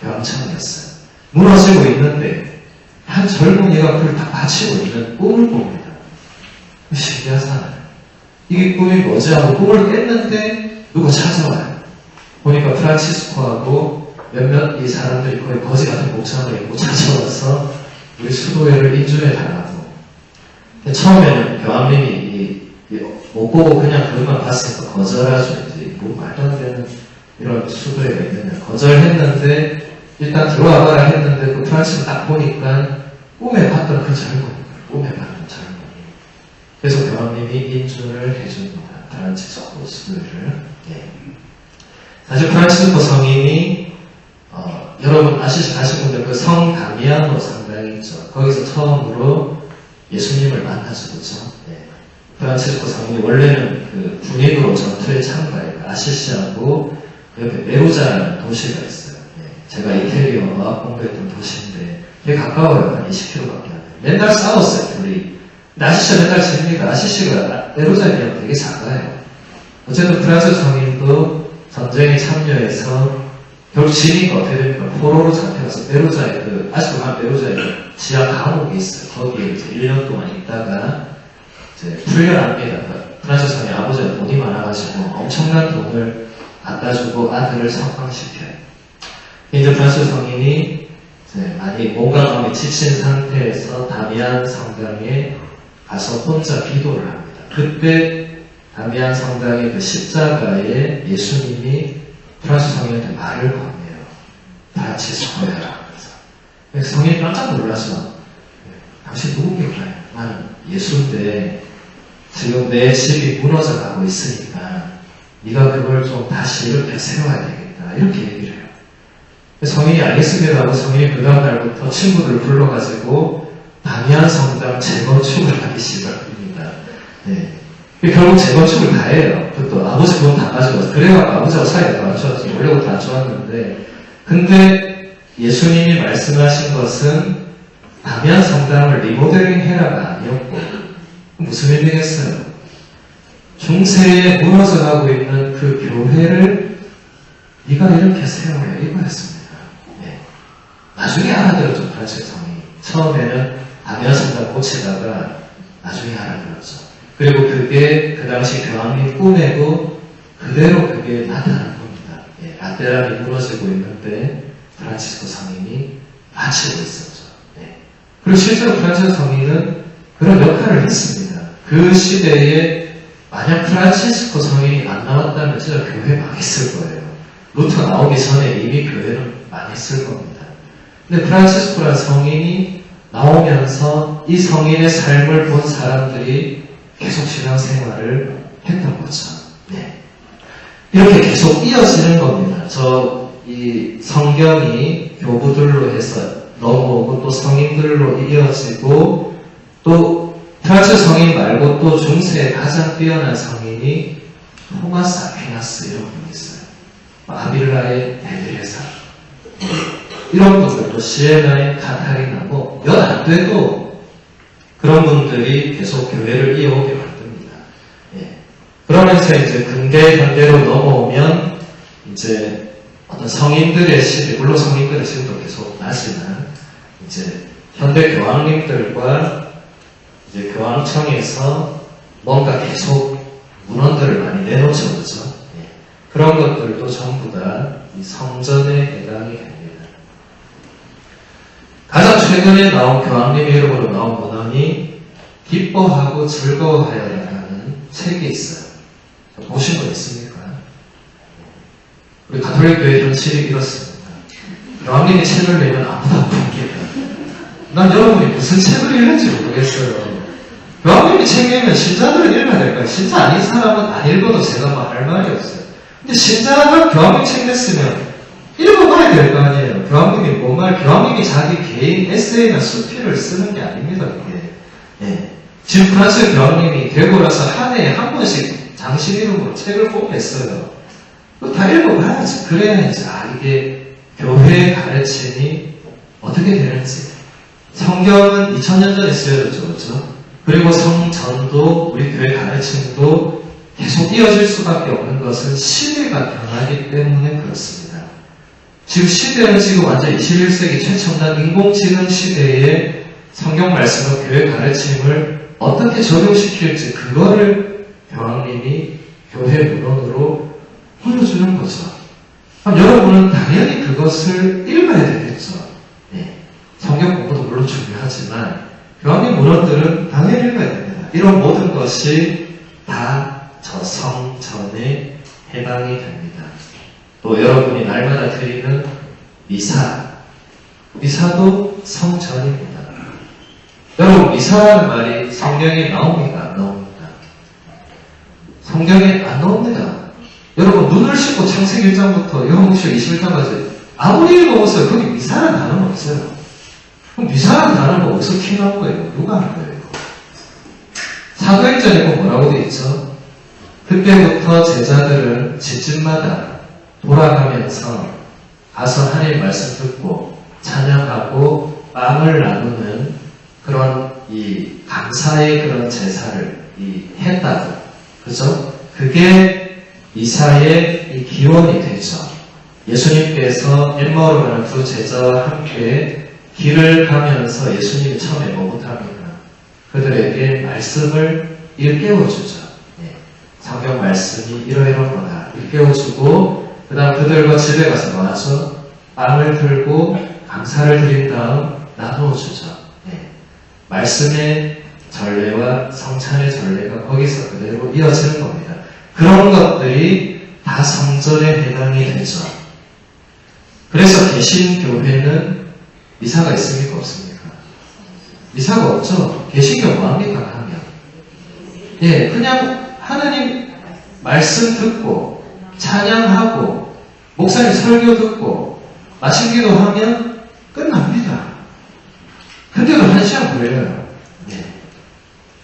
Speaker 2: 교황청이었어요. 무너지고 있는데 한 젊은이가 그걸 다 바치고 있는 꿈을 꿉니다. 신기하잖아요. 이게 꿈이 뭐지 하고 꿈을 깼는데 누가 찾아와요. 보니까 프란치스코하고 몇몇 이 사람들이 거의 거지 같은 목장을 입고 찾아와서 우리 수도회를 인준해 달라고. 처음에는 교황님이 못 보고 그냥 그것만 봤으니까 거절하죠. 이제 뭐 말도 안 되는 이런 수도회가 있느냐. 거절했는데 일단 들어와봐라 했는데 그 프란치스코 딱 보니까 꿈에 봤던 그 젊은이, 꿈에 봤던 젊은이. 그래서 교황님이 인준을 해줍니다. 프란치스코 수도회를. 예. 사실 프란치스코 성인이 여러분 아시는 분들 그 성 다미아노 성당이 있죠. 거기서 처음으로 예수님을 만나서 그렇죠. 네. 프란치스코 성인이 원래는 그 군인으로 전투에 참가해요. 아시시하고 그 옆에 메루자라는 도시가 있어요. 네. 제가 이태리어 어학 공부했던 도시인데 되게 가까워요. 한 20km밖에 안 돼요. 맨날 싸웠어요. 둘이. 근데 아시시가 맨날 집니다. 아시시가 메루자에 비하면 되게 작아요. 어쨌든 프란치스코 성인도 전쟁에 참여해서 결국 지니까 어떻게 됩니까? 포로로 잡혀가서 메루자에 아직도 메루자에 지하 감옥이 있어요. 거기에 이제 1년 동안 있다가 이제 풀려납니다. 프란치스코 성의 아버지가 돈이 많아가지고 엄청난 돈을 갖다 주고 아들을 석방시켜요. 이제 프란치스코 성인이 이제 많이 몸과 마음이 지친 상태에서 다미안 성당에 가서 혼자 기도를 합니다. 그때 다미안 성당의 그 십자가에 예수님이 프란치스 성인한테 말을 건네요. 프란치스코야. 그래서 성인이 깜짝 놀라서 당신 누구길까요? 나는 예수인데 지금 내 집이 무너져 가고 있으니까 네가 그걸 좀 다시 이렇게 세워야 되겠다. 이렇게 얘기를 해요. 성인이 알겠습니다 하고 성인이 그 다음날부터 친구들을 불러가지고 다미안 성당 재건축을 하기 시작합니다. 네. 결국 재건축을 다 해요. 그것도 아버지 돈 다 가져가서. 그래갖고 아버지하고 사이가 안 좋았죠. 원래부터 안 좋았는데. 근데 예수님이 말씀하신 것은 다미안 성당을 리모델링 해라가 아니었고, 무슨 의미겠어요? 중세에 무너져가고 있는 그 교회를 네가 이렇게 세워야 이거였습니다. 네. 나중에 알아들었죠, 프란치스 성인이. 처음에는 다미안 성당 고치다가 나중에 알아들었죠. 그리고 그게 그 당시 교황이 꾸매고 그대로 그게 나타난 겁니다. 예, 라테란이 무너지고 있는데 프란치스코 성인이 마치고 있었죠. 예. 그리고 실제로 프란치스코 성인은 그런 역할을 했습니다. 그 시대에 만약 프란치스코 성인이 안 나왔다면 진짜 교회 망했을 거예요. 루터 나오기 전에 이미 교회는 망했을 겁니다. 근데 프란치스코라는 성인이 나오면서 이 성인의 삶을 본 사람들이 계속 신앙생활을 했던 거죠. 네. 이렇게 계속 이어지는 겁니다. 이 성경이 교부들로 해서 넘어오고 또 성인들로 이어지고 또 프란치스 성인 말고 또 중세에 가장 뛰어난 성인이 토마스 아퀴나스 이런 분이 있어요. 아빌라의 데드레사 이런 분들 또 시에나의 카타리나 뭐 몇 안 돼도 그런 분들이 계속 교회를 이어오게 만듭니다. 예. 그러면서 이제 근대 현대로 넘어오면 이제 어떤 성인들의 시대, 물론 성인들의 시대도 계속 나지만 이제 현대 교황님들과 이제 교황청에서 뭔가 계속 문헌들을 많이 내놓죠, 그렇죠? 예. 그런 것들도 전부 다 이 성전에 해당이 됩니다. 가장 최근에 나온 교황님의 이름으로 나온 문헌이 기뻐하고 즐거워하여라는 책이 있어요. 보신 분 있습니까? 우리 가톨릭 교회 현실이 이렇습니다. 교황님이 책을 내면 아무도 안 봅니다. 난 여러분이 무슨 책을 읽는지 모르겠어요. 교황님이 책 내면 신자들은 읽어야 될까요? 신자 아닌 사람은 안 읽어도 제가 뭐 할 말이 없어요. 근데 신자가 교황님 책 냈으면 읽어봐야 될 거 아니에요. 교황님이 교황님이 자기 개인 에세이나 수필을 쓰는 게 아닙니다, 이게. 예. 지금 프란스 교황님이 되고 나서 한 해에 한 번씩 당신 이름으로 책을 꼭 냈어요. 그거 다 읽어봐야지. 그래야지, 이게 교회의 가르침이 어떻게 되는지. 성경은 2000년 전에 쓰여졌죠, 그렇죠? 그리고 성전도, 우리 교회 가르침도 계속 이어질 수밖에 없는 것은 시대가 변하기 때문에 그렇습니다. 지금 시대는 지금 완전 21세기 최첨단 인공지능 시대에 성경 말씀과 교회 가르침을 어떻게 적용시킬지 그거를 교황님이 교회 문헌으로 보여주는 거죠. 그럼 여러분은 당연히 그것을 읽어야 되겠죠. 네. 성경 공부도 물론 중요하지만 교황님 문헌들은 당연히 읽어야 됩니다. 이런 모든 것이 다 저 성전에 해당이 됩니다. 또 여러분이 날마다 드리는 미사도 성전입니다. 여러분, 미사라는 말이 성경에 나옵니까? 안 나옵니다. 성경에 안 나옵니다. 여러분, 눈을 씻고 창세기 1장부터 요한복음 21장까지 아무리 읽어보세요. 거기 미사라는 단어는 없어요. 그럼 미사라는 단어는 어디서 튀어나온 거예요? 누가 한 거예요? 사도행전에 꼭 뭐라고 되어 있죠? 그때부터 제자들은 집집마다 돌아가면서 가서 하나님 말씀 듣고 찬양하고 빵을 나누는 그런 이 감사의 그런 제사를 했다고. 그죠? 그게 미사의 이 기원이 되죠. 예수님께서 엠마오로 가는 두 제자와 함께 길을 가면서 예수님이 처음에 뭐부터 합니까? 그들에게 말씀을 일깨워주죠. 성경 말씀이 이러이러한 거다. 일깨워주고 그 다음 그들과 집에 가서 뭐 하죠? 빵을 들고 감사를 드린 다음 나누어주죠. 네. 말씀의 전례와 성찬의 전례가 거기서 그대로 이어지는 겁니다. 그런 것들이 다 성전에 해당이 되죠. 그래서 개신교회는 미사가 있습니까? 없습니까? 미사가 없죠. 개신교 뭐합니까? 하면 예, 그냥 하나님 말씀 듣고 찬양하고 목사님 설교 듣고 마침 기도하면 끝납니다. 근데도 1시간 걸려요. 예.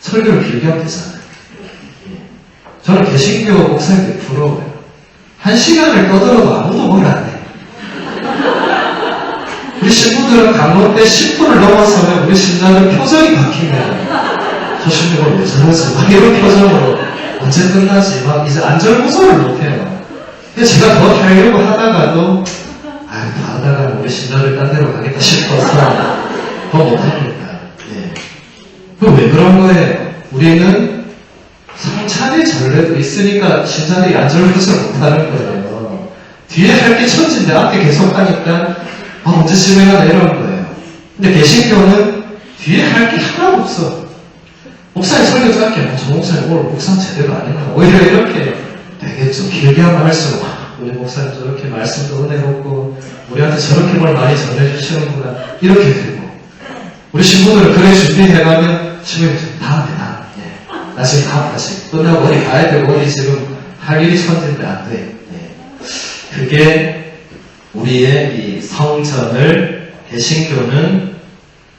Speaker 2: 설교를 길게 하면 되잖아요. 예. 저는 개신교 목사님들 부러워요. 1시간을 떠들어도 아무도 뭘 안 해. 우리 신부들은 강론 때 10분을 넘어서면 우리 신자들 표정이 바뀝니다. 저 신부 왜 저러지? 막 이런 표정으로 언제 끝나지? 막 이제 안절부절을 못해요. 근데 제가 더 하려고 하다가도 더 하다가 우리 신자들 딴 데로 가겠다 싶어서 더 못합니다. 예. 그럼 왜 그런 거예요? 우리는 성찬의 전례도 있으니까 신자들이 안절부절 못하는 거예요. 뒤에 할 게 천진데 앞에 계속 하니까 언제 집에 가나 이러는 거예요. 근데 개신교는 뒤에 할 게 하나도 없어. 목사님 설교 짧게 하면 저 목사님 오늘 묵상 제대로 안 했나? 오히려 이렇게 되겠죠. 길게 하면 할수록 우리 목사님 저렇게 말씀도 은혜롭고 우리한테 저렇게 뭘 많이 전해주시는구나 이렇게 되고 우리 신부들은 그래 준비해가면 신부님 다음에 예. 나 지금 다시 끝나고 어디 가야 되고 어디 지금 할 일이 천진데 안 돼. 예. 그게 우리의 이 성전을 개신교는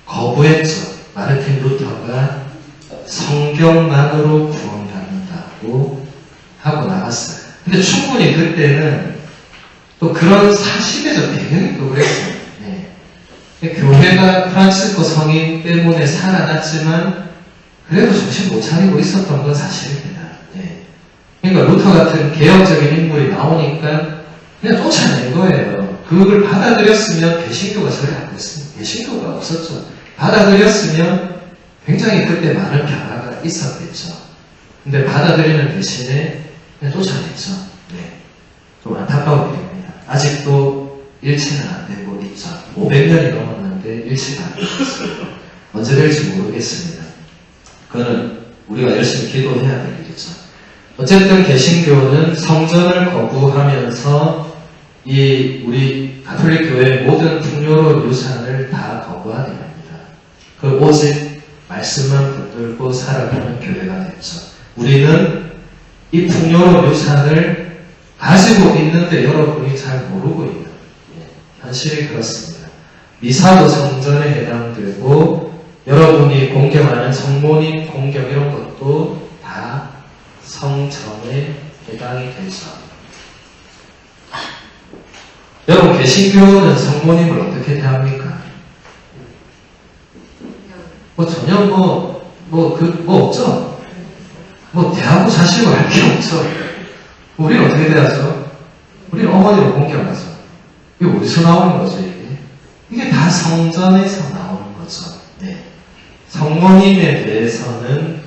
Speaker 2: 거부했죠. 마르틴 루터가 성경만으로 구원받는다고 하고 나갔어요. 근데 충분히 그때는 또 그런 시대적 배경이 또 그랬어요. 네. 교회가 프란치스코 성인 때문에 살아났지만 그래도 정신 못 차리고 있었던 건 사실입니다. 네. 그러니까 루터 같은 개혁적인 인물이 나오니까 그냥 쫓아낸 거예요. 그걸 받아들였으면 개신교가 저리 안 됐습니다. 개신교가 없었죠. 받아들였으면 굉장히 그때 많은 변화가 있었겠죠. 근데 받아들이는 대신에 그냥 쫓아냈죠. 네. 좀 안타까운 일입니다. 아직도 일치는 안 되고 있죠. 500년이 넘었는데 일치가 안 되고 있습니다. 언제 될지 모르겠습니다. 그거는 우리가 열심히 기도해야 될 일이죠. 어쨌든 개신교는 성전을 거부하면서 이 우리 가톨릭 교회의 모든 풍요로운 유산을 다 거부하게 됩니다. 그 오직 말씀만 붙들고 살아가는 교회가 됐죠. 우리는 이 풍요로운 유산을 가지고 있는데 여러분이 잘 모르고 있는 현실이 그렇습니다. 미사도 성전에 해당되고 여러분이 공경하는 성모님 공경 이런 것도 다 성전에 해당이 되죠. 여러분 개신교는 성모님을 어떻게 대합니까? 전혀 없죠. 대하고 사실과 할 게 없죠. 우리는 어떻게 대하죠? 우리는 어머니로 공경하죠. 이게 어디서 나오는 거죠, 이게? 이게 다 성전에서 나오는 거죠. 네. 성모님에 대해서는,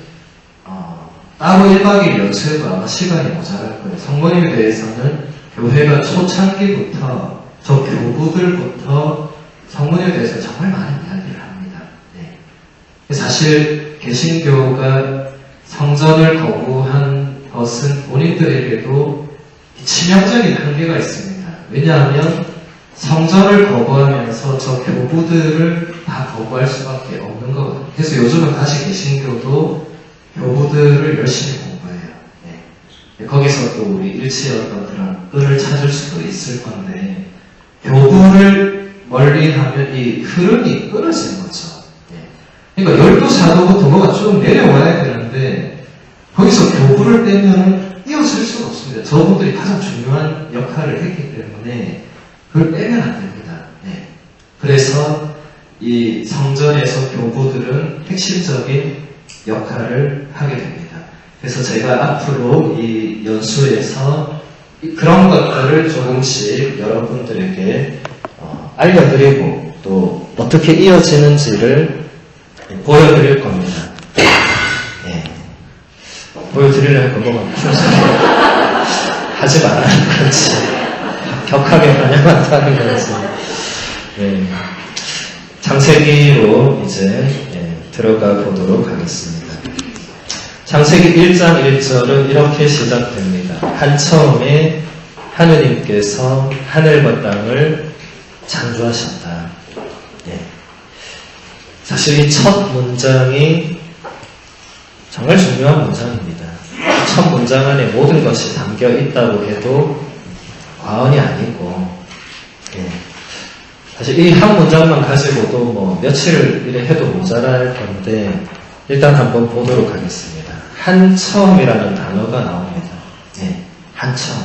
Speaker 2: 따로 1박 2일 연수해도 아마 시간이 모자랄 거예요. 성모님에 대해서는 교회가 초창기부터, 저 교부들부터 성모님에 대해서 정말 많은 이야기를 합니다. 네. 사실, 개신교가 성전을 거부한 것은 본인들에게도 치명적인 한계가 있습니다. 왜냐하면 성전을 거부하면서 저 교부들을 다 거부할 수밖에 없는 거거든요. 그래서 요즘은 다시 개신교도 교부들을 열심히 공부해요. 네. 거기서 또 우리 일치였던 그런 끈을 찾을 수도 있을 건데 교부를 멀리하면 이 흐름이 끊어지는 거죠. 네. 그러니까 12사도부터 뭐가 쭉 내려와야 되는데 거기서 교부를 빼면 이어질 수가 없습니다. 저분들이 가장 중요한 역할을 했기 때문에 그걸 빼면 안 됩니다. 네. 그래서 이 성전에서 교부들은 핵심적인 역할을 하게 됩니다. 그래서 제가 앞으로 이 연수에서 그런 것들을 조금씩 여러분들에게 알려드리고 또 어떻게 이어지는지를 보여드릴 겁니다. 네. 보여드리려니까 뭐가 풀어서요. 하지 말라는 건지 격하게 반영한다는 건지 네. 창세기로 이제
Speaker 1: 들어가 보도록 하겠습니다. 창세기 1장 1절은 이렇게 시작됩니다. 한처음에 하느님께서 하늘과 땅을 창조하셨다. 예. 사실 이 첫 문장이 정말 중요한 문장입니다. 첫 문장 안에 모든 것이 담겨 있다고 해도 과언이 아니고, 예. 사실 이 한 문장만 가지고도 뭐 며칠을 이래 해도 모자랄 건데, 일단 한번 보도록 하겠습니다. 한처음이라는 단어가 나옵니다. 예. 한처음.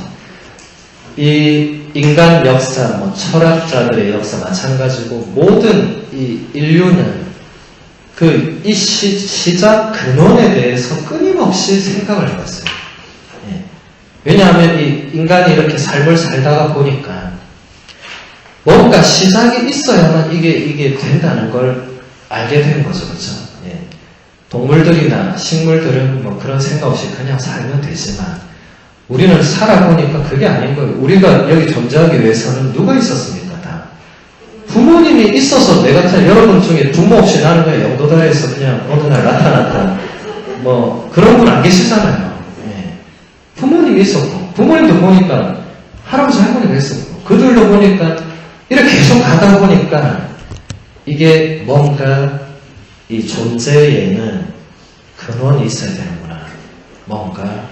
Speaker 1: 이 인간 역사, 뭐 철학자들의 역사 마찬가지고 모든 이 인류는 이 시작 근원에 대해서 끊임없이 생각을 해봤어요. 예. 왜냐하면 이 인간이 이렇게 삶을 살다가 보니까 뭔가 시작이 있어야만 이게 된다는 걸 알게 된 거죠, 그렇죠? 예. 동물들이나 식물들은 뭐 그런 생각 없이 그냥 살면 되지만 우리는 살아보니까 그게 아닌 거예요. 우리가 여기 존재하기 위해서는 누가 있었습니까? 다. 부모님이 있어서 내 같은 여러분 중에 부모 없이 나는 그냥 영도다에서 그냥 어느 날 나타났다. 뭐 그런 분 안 계시잖아요. 예. 부모님이 있었고 부모님도 보니까 할아버지 할머니가 있었고 그들도 보니까 이렇게 계속 가다 보니까 이게 뭔가 이 존재에는 근원이 있어야 되는구나. 뭔가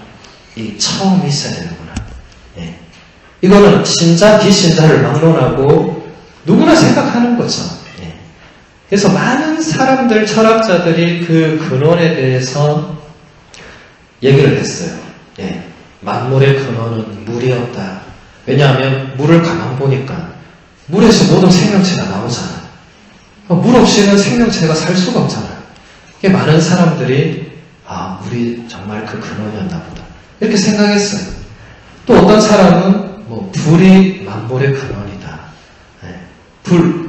Speaker 1: 이 처음이 있어야 되는구나. 예. 이거는 신자, 비신자를 막론하고 누구나 생각하는 거죠. 예. 그래서 많은 사람들, 철학자들이 그 근원에 대해서 얘기를 했어요. 예. 만물의 근원은 물이었다. 왜냐하면 물을 가만 보니까 물에서 모든 생명체가 나오잖아. 물 없이는 생명체가 살 수가 없잖아. 이게 많은 사람들이 물이 정말 그 근원이었나 보다. 이렇게 생각했어요. 또 어떤 사람은 불이 만물의 근원이다. 네.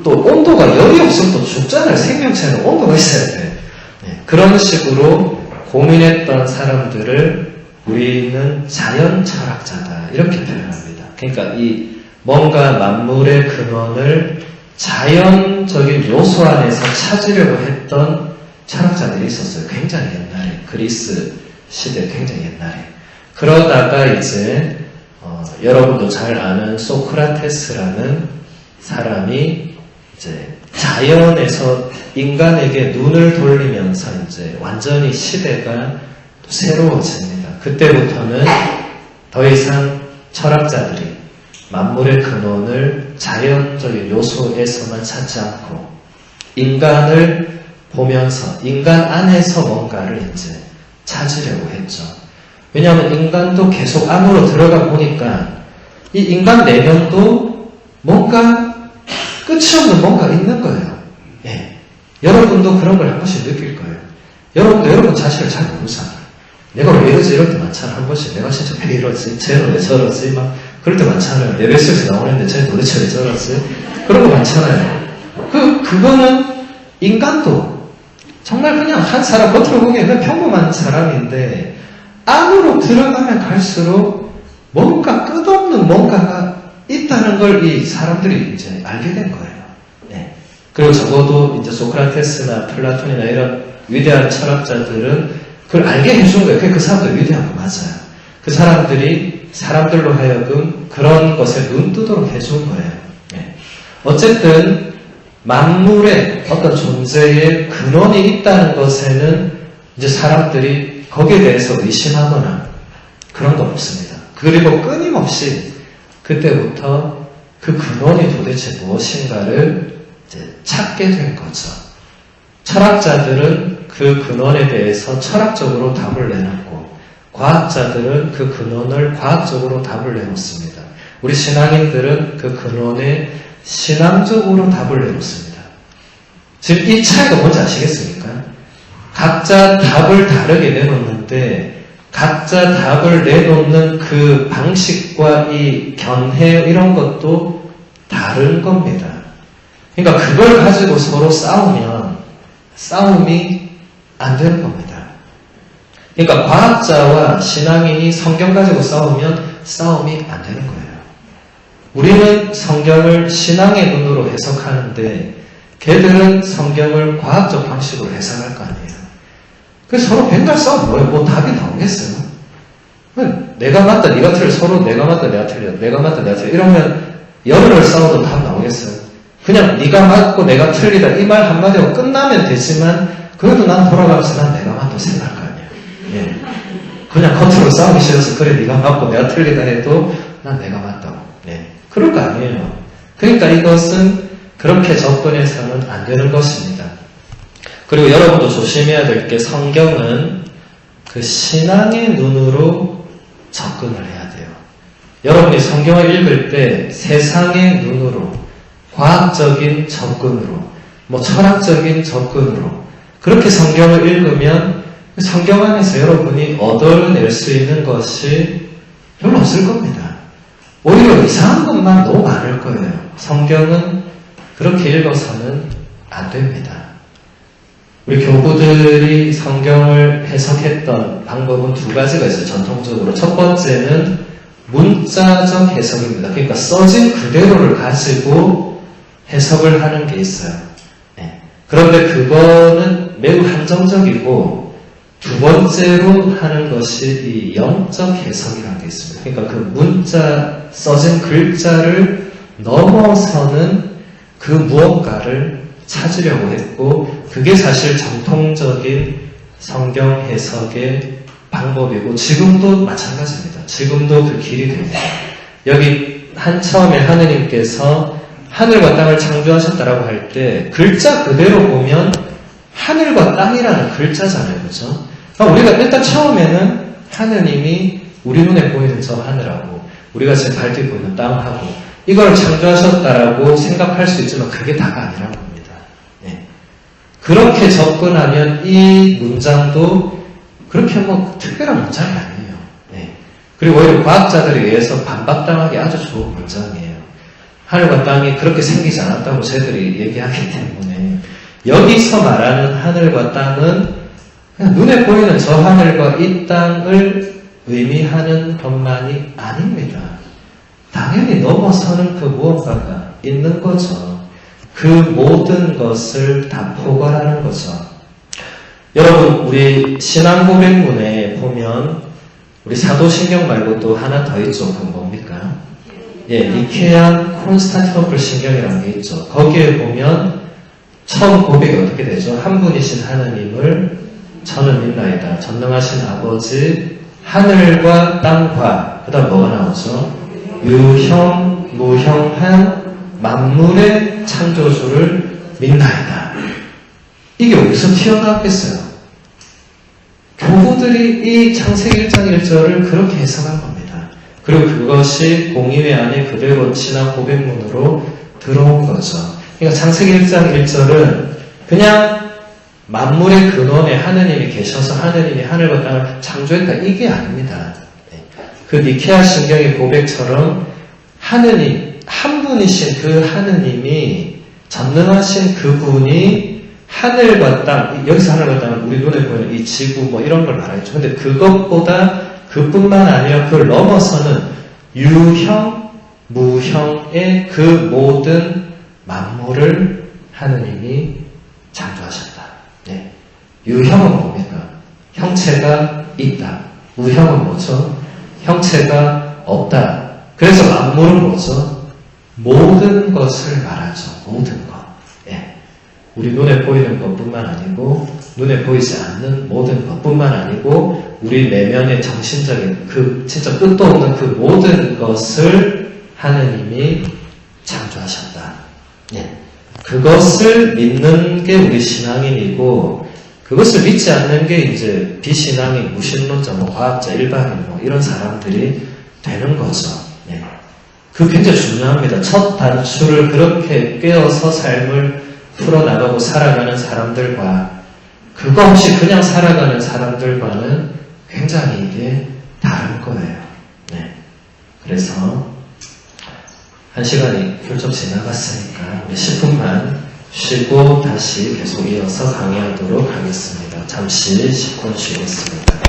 Speaker 1: 또 온도가 열이 없으면 또 죽잖아요. 생명체는 온도가 있어야 돼. 네. 그런 식으로 고민했던 사람들을 우리는 자연 철학자다. 이렇게 표현합니다. 그러니까 이 뭔가 만물의 근원을 자연적인 요소 안에서 찾으려고 했던 철학자들이 있었어요. 굉장히 옛날에. 그리스 시대 굉장히 옛날에. 그러다가 이제 여러분도 잘 아는 소크라테스라는 사람이 이제 자연에서 인간에게 눈을 돌리면서 이제 완전히 시대가 또 새로워집니다. 그때부터는 더 이상 철학자들이 만물의 근원을 자연적인 요소에서만 찾지 않고 인간을 보면서 인간 안에서 뭔가를 이제 찾으려고 했죠. 왜냐하면 인간도 계속 안으로 들어가 보니까 이 인간 내면도 뭔가 끝이 없는 뭔가 있는 거예요. 예. 여러분도 그런 걸 한 번씩 느낄 거예요. 여러분도 여러분 자신을 잘 모르잖아요. 내가 왜 이러지 이럴 때 많잖아. 한 번씩 내가 진짜 왜 이러지? 쟤는 왜 저러지? 막 그럴 때 많잖아요. 내 뱃속에서 나오는데 쟤는 도대체 왜 저러지? 그런 거 많잖아요. 그거는 인간도 정말 그냥 한 사람 겉으로 보기에는 그냥 평범한 사람인데 안으로 들어가면 갈수록 뭔가 끝없는 뭔가가 있다는 걸 이 사람들이 이제 알게 된 거예요. 네. 그리고 적어도 이제 소크라테스나 플라톤이나 이런 위대한 철학자들은 그걸 알게 해준 거예요. 그 사람들 위대한 거 맞아요. 그 사람들이 사람들로 하여금 그런 것에 눈 뜨도록 해준 거예요. 네. 어쨌든 만물의 어떤 존재의 근원이 있다는 것에는 이제 사람들이 거기에 대해서 의심하거나 그런 건 없습니다. 그리고 끊임없이 그때부터 그 근원이 도대체 무엇인가를 이제 찾게 된 거죠. 철학자들은 그 근원에 대해서 철학적으로 답을 내놨고 과학자들은 그 근원을 과학적으로 답을 내놓습니다. 우리 신앙인들은 그 근원에 신앙적으로 답을 내놓습니다. 지금 이 차이가 뭔지 아시겠습니까? 각자 답을 다르게 내놓는데 각자 답을 내놓는 그 방식과 이 견해 이런 것도 다른 겁니다. 그러니까 그걸 가지고 서로 싸우면 싸움이 안 되는 겁니다. 그러니까 과학자와 신앙인이 성경 가지고 싸우면 싸움이 안 되는 거예요. 우리는 성경을 신앙의 눈으로 해석하는데 걔들은 성경을 과학적 방식으로 해석할 거 아니에요. 그래서 서로 백날 싸우면 뭐예요? 뭐 답이 나오겠어요? 내가 맞다, 네가 틀려. 서로 내가 맞다, 내가 틀려. 내가 맞다, 내가 틀려. 이러면 열흘을 싸워도 답 나오겠어요? 그냥 네가 맞고 내가 틀리다 이 말 한마디로 끝나면 되지만 그래도 난 돌아가면서 난 내가 맞다고 생각할 거 아니에요. 예. 그냥 겉으로 싸우기 싫어서 그래 네가 맞고 내가 틀리다 해도 난 내가 맞다고. 네. 그럴 거 아니에요. 그러니까 이것은 그렇게 접근해서는 안 되는 것입니다. 그리고 여러분도 조심해야 될 게 성경은 그 신앙의 눈으로 접근을 해야 돼요. 여러분이 성경을 읽을 때 세상의 눈으로, 과학적인 접근으로, 뭐 철학적인 접근으로 그렇게 성경을 읽으면 성경 안에서 여러분이 얻어낼 수 있는 것이 별로 없을 겁니다. 오히려 이상한 것만 너무 많을 거예요. 성경은 그렇게 읽어서는 안 됩니다. 우리 교부들이 성경을 해석했던 방법은 두 가지가 있어요. 전통적으로. 첫 번째는 문자적 해석입니다. 그러니까 써진 그대로를 가지고 해석을 하는 게 있어요. 네. 그런데 그거는 매우 한정적이고 두 번째로 하는 것이 이 영적 해석이라는 게 있습니다. 그러니까 그 문자, 써진 글자를 넘어서는 그 무언가를 찾으려고 했고 그게 사실 정통적인 성경 해석의 방법이고 지금도 마찬가지입니다. 지금도 그 길이 됩니다. 여기 처음에 하느님께서 하늘과 땅을 창조하셨다라고 할 때 글자 그대로 보면 하늘과 땅이라는 글자잖아요. 그렇죠? 그러니까 우리가 일단 처음에는 하느님이 우리 눈에 보이는 저 하늘하고 우리가 지금 발뒤 보이는 땅하고 이걸 창조하셨다라고 생각할 수 있지만 그게 다가 아니라는 겁니다. 네. 그렇게 접근하면 이 문장도 그렇게 뭐 특별한 문장이 아니에요. 네. 그리고 오히려 과학자들에 의해서 반박당하기 아주 좋은 문장이에요. 하늘과 땅이 그렇게 생기지 않았다고 저희들이 얘기하기 때문에 여기서 말하는 하늘과 땅은 그냥 눈에 보이는 저 하늘과 이 땅을 의미하는 것만이 아닙니다. 당연히 넘어서는 그 무언가가 있는 거죠. 그 모든 것을 다 포괄하는 거죠. 여러분, 우리 신앙 고백문에 보면 우리 사도신경 말고 또 하나 더 있죠. 그건 뭡니까? 예, 니케아 콘스탄티노플 신경이라는 게 있죠. 거기에 보면 처음 고백이 어떻게 되죠? 한 분이신 하나님을 저는 믿나이다. 전능하신 아버지, 하늘과 땅과 그 다음 뭐가 나오죠? 유형, 무형한 만물의 창조주를 믿나이다. 이게 어디서 튀어나왔겠어요? 교부들이 이 창세기 1장 1절을 그렇게 해석한 겁니다. 그리고 그것이 공의회 안에 그대로 신앙 고백문으로 들어온 거죠. 그러니까 창세기 1장 1절은 그냥 만물의 근원에 하느님이 계셔서 하느님이 하늘과 땅을 창조했다 이게 아닙니다. 그 니케아 신경의 고백처럼 하느님, 한 분이신 그 하느님이 전능하신 그분이 하늘과 땅, 여기서 하늘과 땅은 우리 눈에 보이는 이 지구 뭐 이런 걸 말하죠. 근데 그것보다 그뿐만 아니라 그걸 넘어서는 유형, 무형의 그 모든 만물을 하느님이 창조하셨다. 네. 유형은 뭡니까? 형체가 있다. 무형은 뭐죠? 형체가 없다. 그래서 만물은 뭐죠? 모든 것을 말하죠. 모든 것. 예. 우리 눈에 보이는 것뿐만 아니고 눈에 보이지 않는 모든 것뿐만 아니고 우리 내면의 정신적인 그 진짜 끝도 없는 그 모든 것을 하느님이 창조하셨다. 예. 그것을 믿는 게 우리 신앙인이고 그것을 믿지 않는 게 이제 비신앙인, 무신론자, 뭐 과학자, 일반인 뭐 이런 사람들이 되는 거죠. 네. 그 굉장히 중요합니다. 첫 단추를 그렇게 꿰어서 삶을 풀어나가고 살아가는 사람들과 그거 없이 그냥 살아가는 사람들과는 굉장히 이게 다른 거예요. 네. 그래서 한 시간이 훌쩍 지나갔으니까 우리 10분만 쉬고 다시 계속 이어서 강의하도록 하겠습니다. 잠시 10분 쉬겠습니다.